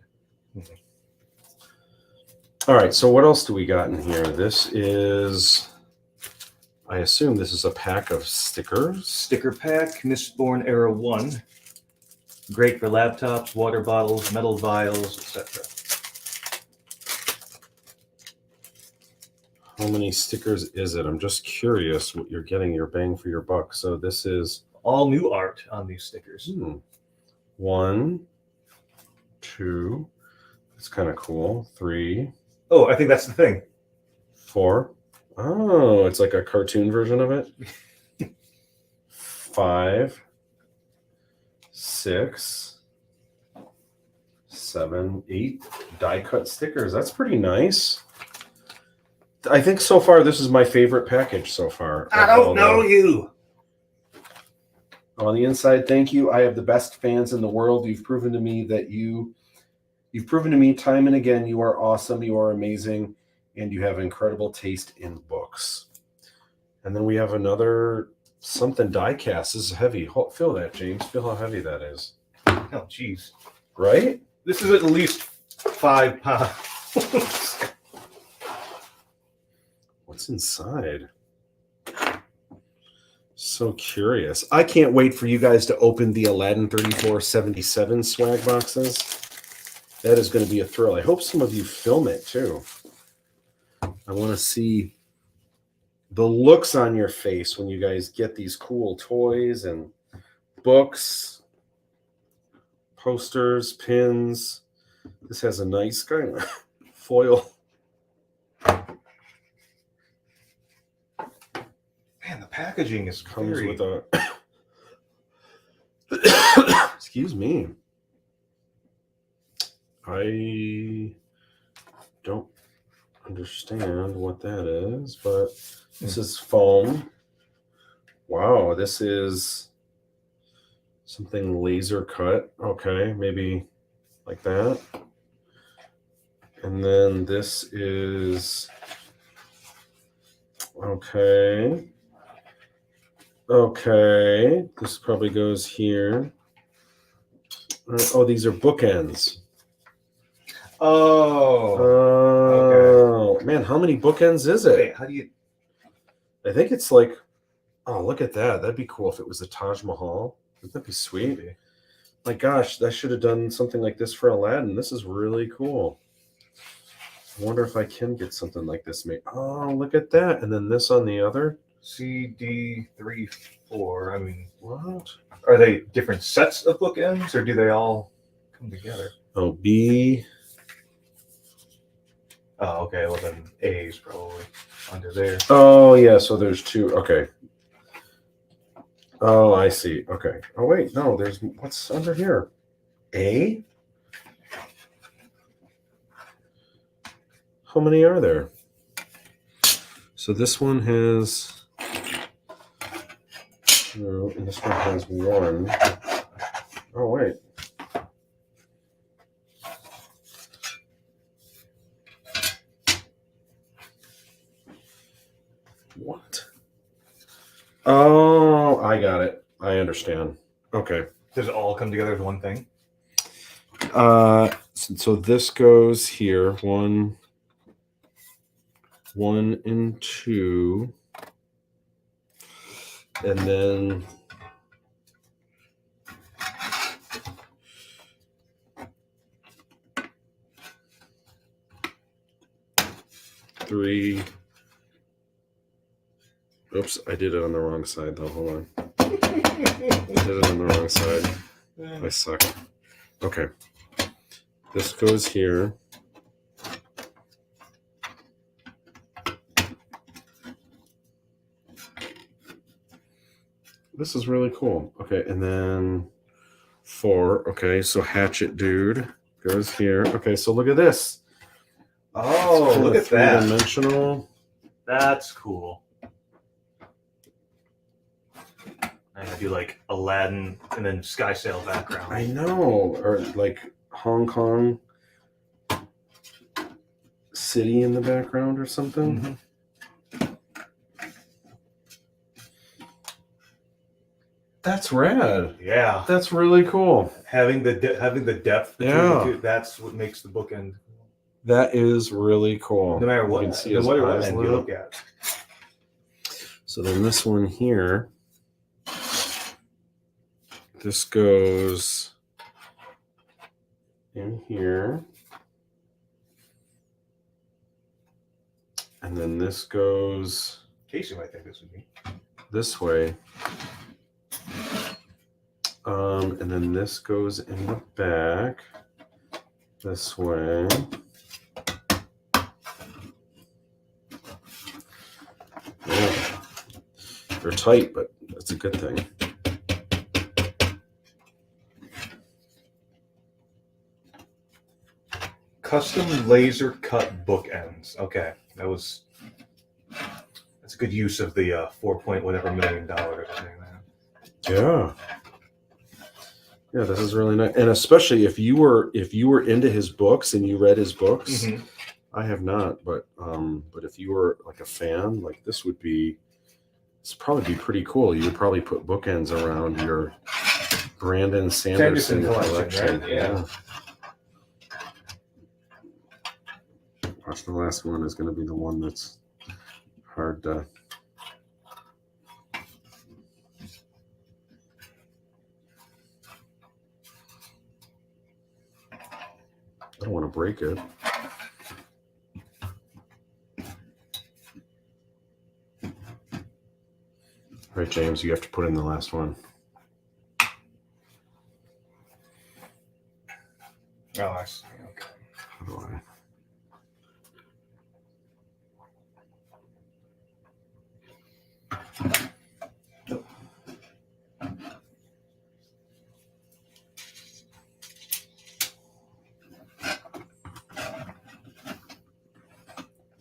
All right, so what else do we got in here? This is, I assume this is a pack of stickers. Sticker pack, Mistborn Era 1. Great for laptops, water bottles, metal vials, etc. How many stickers is it? I'm just curious what you're getting your bang for your buck. So this is All new art on these stickers. 1, 2. That's kind of cool. 3. Oh, I think that's the thing. 4. Oh, it's like a cartoon version of it. 5, 6, 7, 8 die cut stickers. That's pretty nice. I think so far this is my favorite package so far. I don't know you. On the inside, thank you. I have the best fans in the world. You've proven to me that you've proven to me time and again you are awesome, you are amazing, and you have incredible taste in books. And then we have another something die cast. This is heavy. Feel that, James. Feel how heavy that is. Oh, jeez. Right? This is at least 5 pounds. What's inside? So curious. I can't wait for you guys to open the Aladdin 3477 swag boxes. That is going to be a thrill. I hope some of you film it too. I want to see the looks on your face when you guys get these cool toys and books, posters, pins. This has a nice kind of foil. Man, the packaging is Comes very... with a excuse me. I don't understand what that is, but this is foam. Wow, this is something laser cut. Okay, maybe like that. And then this is okay. Okay, this probably goes here. Oh, these are bookends. Oh. Okay. Man, how many bookends is it? Wait, how do you... I think it's like, oh, look at that. That'd be cool if it was the Taj Mahal. Wouldn't that be sweet? Maybe. My gosh, I should have done something like this for Aladdin. This is really cool. I wonder if I can get something like this made. Oh, look at that. And then this on the other. CD34. I mean, What? are they different sets of bookends, or do they all come together? Oh, B. Oh, okay. Well, then A's probably under there. Oh, yeah. So there's 2. Okay. Oh, I see. Okay. Oh, wait. No, there's what's under here? A? How many are there? So this one has... No, and this one has 1. Oh, wait. What? Oh, I got it. I understand. Okay. Does it all come together as one thing? So this goes here. 1 and 2. And then 3. Oops, I did it on the wrong side though. Hold on. I did it on the wrong side. I suck. Okay. This goes here. This is really cool. Okay, and then 4. Okay, so Hatchet Dude goes here. Okay, so look at this. Oh, look at that. 3-dimensional. That's cool. And I do like Aladdin and then Sky Sail background. I know, or like Hong Kong city in the background or something. Mm-hmm. That's rad. Yeah, That's really cool. having the depth. Between Yeah. the two, that's what makes the bookend. That is really cool. No matter You what, can see no his matter what eyes end lit you up. look at. So then this one here, this goes in here. And then this goes Casey might think this would be. this way. And then this goes in the back this way. Yeah. They're tight, but that's a good thing. Custom laser cut bookends. Okay, that's a good use of the 4 whatever million dollars. Yeah. Yeah, this is really nice. And especially if you were into his books and you read his books. Mm-hmm. I have not, but if you were like a fan, like this would probably be pretty cool. You would probably put bookends around your Brandon Sanderson collection. Right? Yeah. Watch, the last one is going to be the one that's hard to. I don't want to break it. All right, James, you have to put in the last one. Oh, I see. Okay. How do I?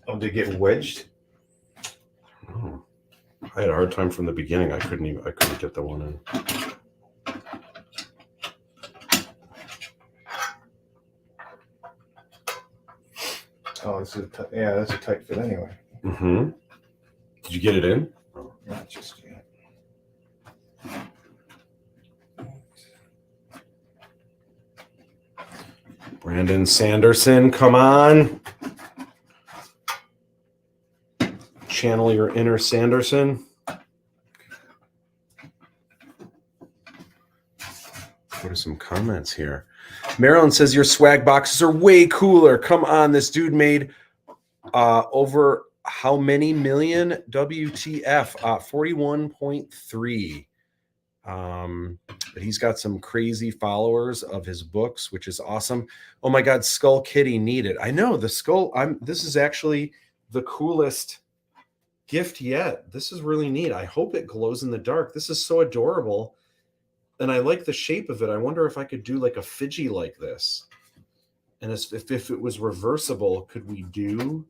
Oh, did it get wedged? Oh. I had a hard time from the beginning. I couldn't get the one in. Oh, that's a tight fit anyway. Mm-hmm. Did you get it in? Not just yet. Brandon Sanderson, come on. Channel your inner Sanderson. What are some comments here? Marilyn says your swag boxes are way cooler. Come on, this dude made over how many million? WTF? 41.3. But he's got some crazy followers of his books, which is awesome. Oh my God, Skull Kitty needed. I know the skull. This is actually the coolest gift yet. This is really neat. I hope it glows in the dark. This is so adorable. And I like the shape of it. I wonder if I could do like a Fidgy like this. And if it was reversible, could we do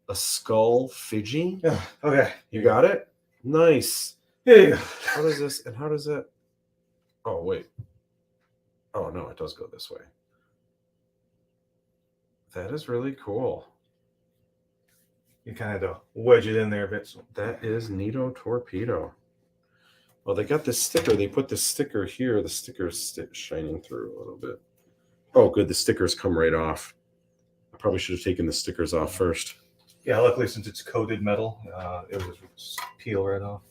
a skull Fidgy? Yeah. Okay. You got it? Nice. Yeah. How does this, and how does it? Oh, wait. Oh, no, it does go this way. That is really cool. You kind of wedge it in there a bit. So. That is Neato Torpedo. Well, they got this sticker. They put the sticker here. The sticker's shining through a little bit. Oh, good. The stickers come right off. I probably should have taken the stickers off first. Yeah, luckily since it's coated metal, it was just peel right off.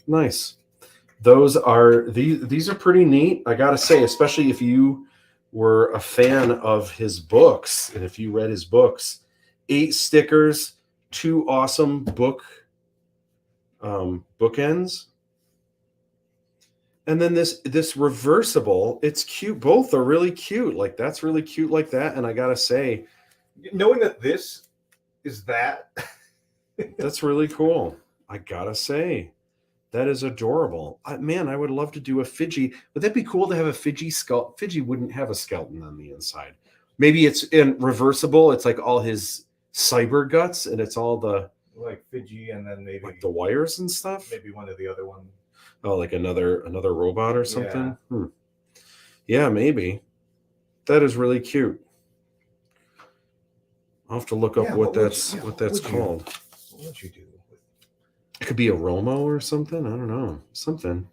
Nice. Those are these are pretty neat. I gotta say, especially if you were a fan of his books and if you read his books. 8 stickers. two awesome bookends. And then this reversible, it's cute. Both are really cute. Like that's really cute like that. And I gotta say, knowing that this is that, that's really cool. I gotta say, that is adorable. Man, I would love to do a Fiji. Would that be cool to have a Fiji skull? Fiji wouldn't have a skeleton on the inside. Maybe it's in reversible. It's like all his cyber guts, and it's all the like Fiji, and then maybe like the wires and stuff. Maybe one of the other ones. Oh, like another robot or something. Yeah, maybe. That is really cute. I'll have to look up what that's called. What would you do? It could be a Romo or something. I don't know. Something.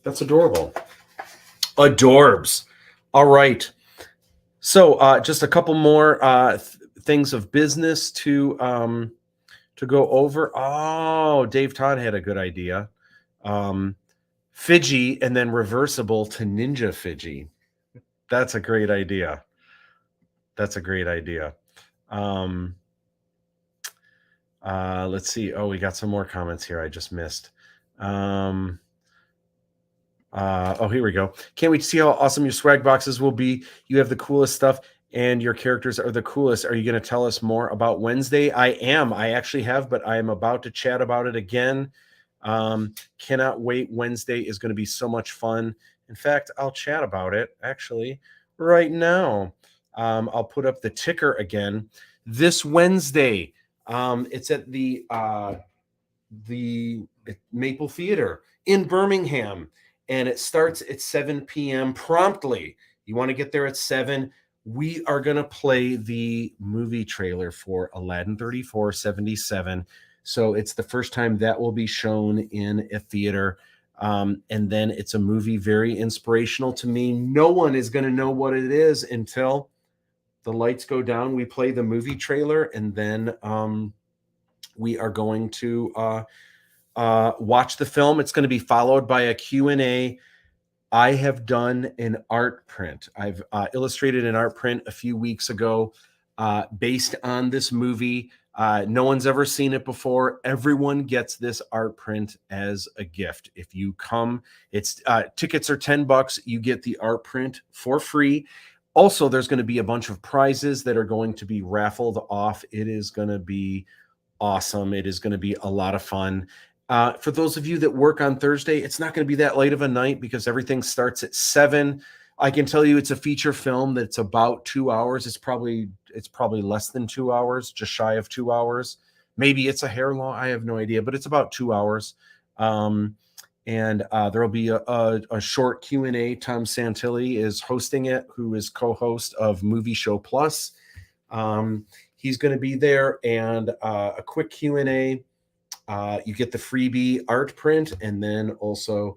That's adorable. Adorbs. All right. So just a couple more things of business to go over. Oh, Dave Todd had a good idea. Fiji and then reversible to Ninja Fiji. That's a great idea. That's a great idea. Let's see. Oh, we got some more comments here I just missed. Oh, here we go. Can't wait to see how awesome your swag boxes will be. You have the coolest stuff and your characters are the coolest. Are you going to tell us more about Wednesday? I am. I actually have, but I am about to chat about it again. Cannot wait. Wednesday is going to be so much fun. In fact, I'll chat about it actually right now. I'll put up the ticker again. This Wednesday, it's at the Maple Theater in Birmingham, and it starts at 7 p.m. promptly. You want to get there at 7. We are going to play the movie trailer for Aladdin 3477. So it's the first time that will be shown in a theater. And then it's a movie very inspirational to me. No one is going to know what it is until the lights go down. We play the movie trailer, and then we are going to watch the film. It's going to be followed by a Q&A. I have done an art print. I've illustrated an art print a few weeks ago based on this movie. No one's ever seen it before. Everyone gets this art print as a gift. If you come, it's tickets are $10. You get the art print for free. Also, there's going to be a bunch of prizes that are going to be raffled off. It is going to be awesome. It is going to be a lot of fun. For those of you that work on Thursday, it's not going to be that late of a night because everything starts at 7. I can tell you it's a feature film that's about 2 hours. It's probably less than 2 hours, just shy of 2 hours. Maybe it's a hair long. I have no idea, but it's about 2 hours. And there'll be a short Q&A. Tom Santilli is hosting it, who is co-host of Movie Show Plus. He's going to be there, and a quick Q&A. You get the freebie art print, and then also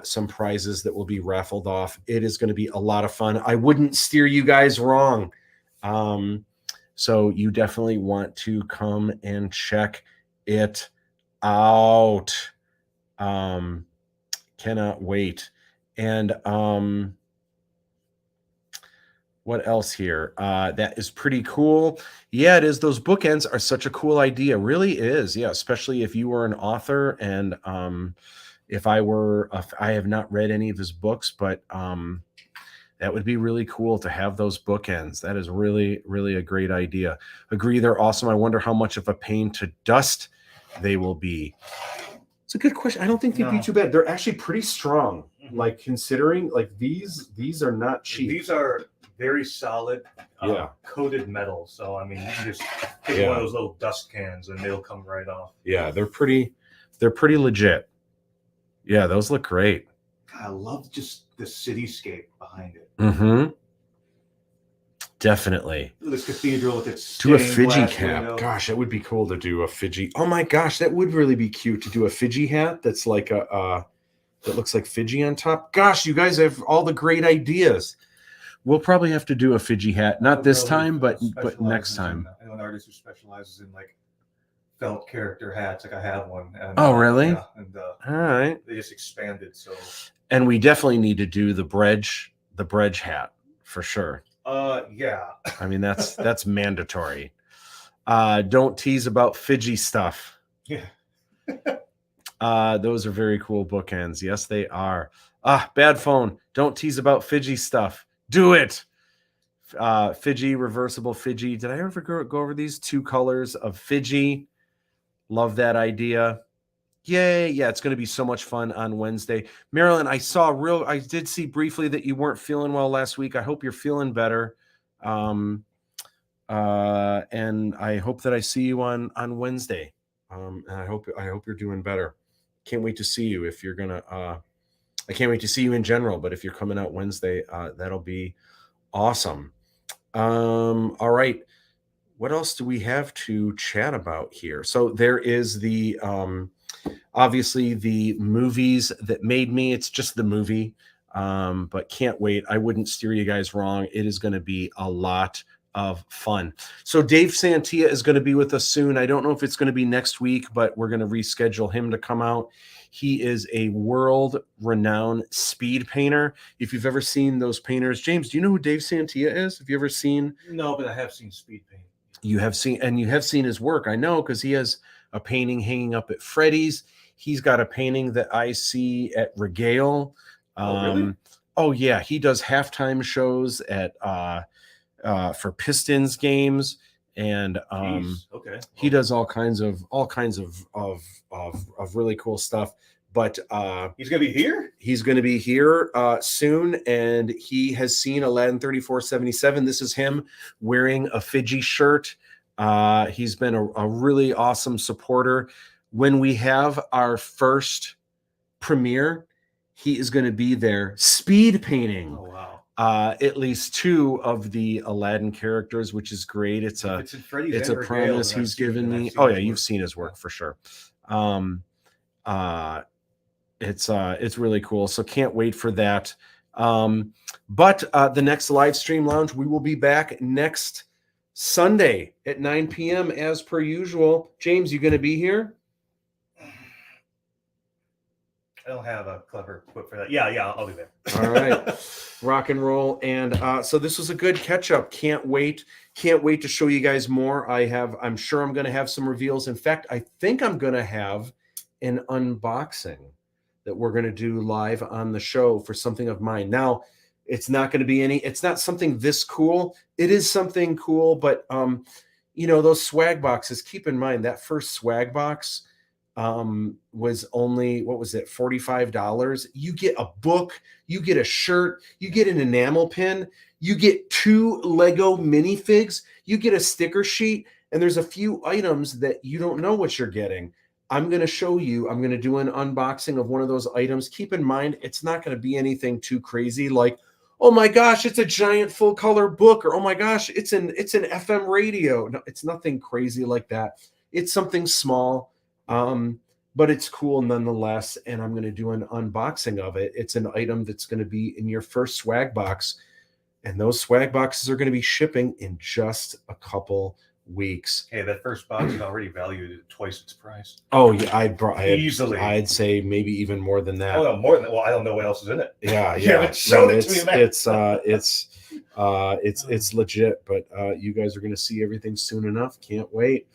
some prizes that will be raffled off. It is going to be a lot of fun. I wouldn't steer you guys wrong. So you definitely want to come and check it out. Cannot wait. And what else here? That is pretty cool. Yeah, it is. Those bookends are such a cool idea. Really is. Yeah, especially if you were an author, and if I have not read any of his books, but that would be really cool to have those bookends. That is really, really a great idea. Agree, they're awesome. I wonder how much of a pain to dust they will be. It's a good question. I don't think they'd be too bad. They're actually pretty strong. Like, considering, like, these are not cheap. These are very solid, coated metal. So I mean, you can just take one of those little dust cans and they'll come right off. Yeah, they're pretty legit. Yeah, those look great. I love just the cityscape behind it. Mm-hmm. Definitely. This cathedral with its do a Fiji cap. Window. Gosh, that would be cool to do a Fiji. Oh my gosh, that would really be cute to do a Fiji hat that's like that looks like Fiji on top. Gosh, you guys have all the great ideas. We'll probably have to do a Fiji hat, not this time, but next time. I know an artist who specializes in like felt character hats. Like I have one. And, oh, really? Yeah, and all right. They just expanded. So. And we definitely need to do the bredge hat for sure. Yeah. I mean, that's mandatory. Don't tease about Fidgy stuff. Yeah. Those are very cool bookends. Yes, they are. Bad phone. Don't tease about Fidgy stuff. Do it. Fidgy, reversible Fidgy. Did I ever go over these 2 colors of Fidgy? Love that idea. Yay. Yeah, it's going to be so much fun on Wednesday. Marilyn, I did see briefly that you weren't feeling well last week. I hope you're feeling better. And I hope that I see you on Wednesday. And I hope you're doing better. Can't wait to see you. If you're gonna, I can't wait to see you in general. But if you're coming out Wednesday, that'll be awesome. All right. What else do we have to chat about here? So there is the obviously the movies that made me. It's just the movie, but can't wait. I wouldn't steer you guys wrong. It is going to be a lot of fun. So Dave Santia is going to be with us soon. I don't know if it's going to be next week, but we're going to reschedule him to come out. He is a world-renowned speed painter. If you've ever seen those painters, James, do you know who Dave Santia is? Have you ever seen? No, but I have seen speed paint. You have seen his work. I know, because he has a painting hanging up at Freddy's. He's got a painting that I see at Regale. Really? Oh yeah, he does halftime shows at for Pistons games, and Okay. he does all kinds of really cool stuff. But he's gonna be here. He's going to be here soon, and he has seen Aladdin 3477. This is him wearing a Fidgy shirt. He's been a really awesome supporter. When we have our first premiere, he is going to be there speed painting. Oh wow! At least 2 of the Aladdin characters, which is great. It's a promise he's given me. Oh yeah, you've seen his work for sure. It's really cool. So can't wait for that. But the next live stream lounge, we will be back next Sunday at 9 p.m. as per usual. James, you going to be here? I don't have a clever quip for that. Yeah, I'll be there. All right. Rock and roll. And so this was a good catch up. Can't wait to show you guys more. I'm sure I'm going to have some reveals. In fact, I think I'm going to have an unboxing that we're going to do live on the show for something of mine. Now, it's not going to be it's not something this cool. It is something cool, but those swag boxes, keep in mind that first swag box was only, what was it, $45. You get a book, you get a shirt, you get an enamel pin, you get 2 Lego minifigs, you get a sticker sheet, and there's a few items that you don't know what you're getting. I'm going to show you. I'm going to do an unboxing of one of those items. Keep in mind, it's not going to be anything too crazy like, oh my gosh, it's a giant full color book, or oh my gosh, it's an FM radio. No, it's nothing crazy like that. It's something small, but it's cool nonetheless. And I'm going to do an unboxing of it. It's an item that's going to be in your first swag box. And those swag boxes are going to be shipping in just a couple weeks. Hey, that first box is already valued at twice its price. Oh yeah, easily. I'd say maybe even more than that. Oh no, more than that. Well, I don't know what else is in it. Yeah. It's legit. But you guys are going to see everything soon enough. Can't wait.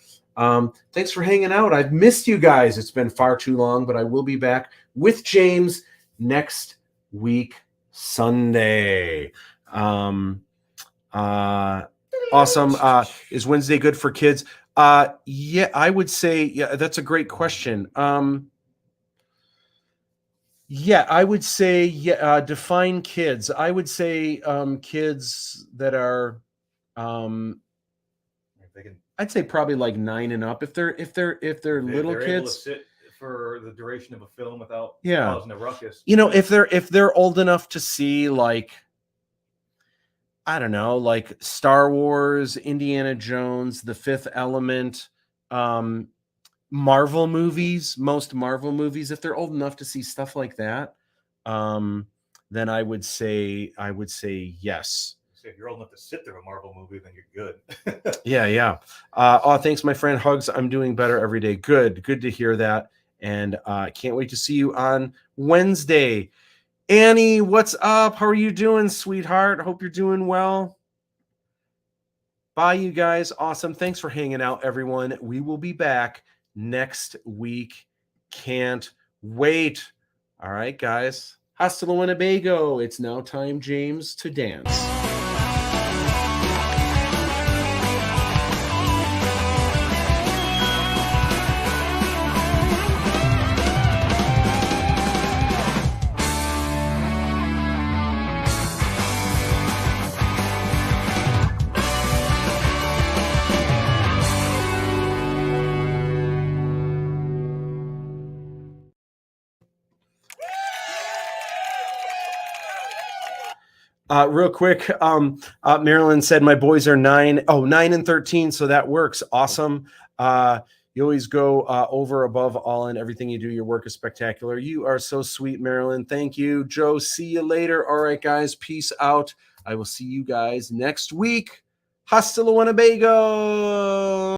Thanks for hanging out. I've missed you guys. It's been far too long, but I will be back with James next week Sunday. Awesome. Is Wednesday good for kids? Yeah, I would say, yeah, that's a great question. Yeah, I would say, yeah, define kids. I would say kids that are I'd say probably like 9 and up. If they're little kids, able to sit for the duration of a film without Yeah. causing a ruckus. you know, if they're old enough to see, like, I don't know, like Star Wars, Indiana Jones, The Fifth Element, Marvel movies, most Marvel movies, if they're old enough to see stuff like that, then I would say yes. So if you're old enough to sit through a Marvel movie, then you're good. Yeah. Oh, thanks, my friend. Hugs. I'm doing better every day. Good to hear that. And can't wait to see you on Wednesday. Annie, what's up? How are you doing, sweetheart? Hope you're doing well. Bye, you guys. Awesome. Thanks for hanging out, everyone. We will be back next week. Can't wait. All right, guys. Hasta la Winnebago. It's now time, James, to dance. Real quick, Marilyn said my boys are 9 and 13, so that works. Awesome. You always go over, above, all in everything you do. Your work is spectacular. You are so sweet, Marilyn. Thank you, Joe. See you later. All right, guys. Peace out. I will see you guys next week. Hasta la Winnebago.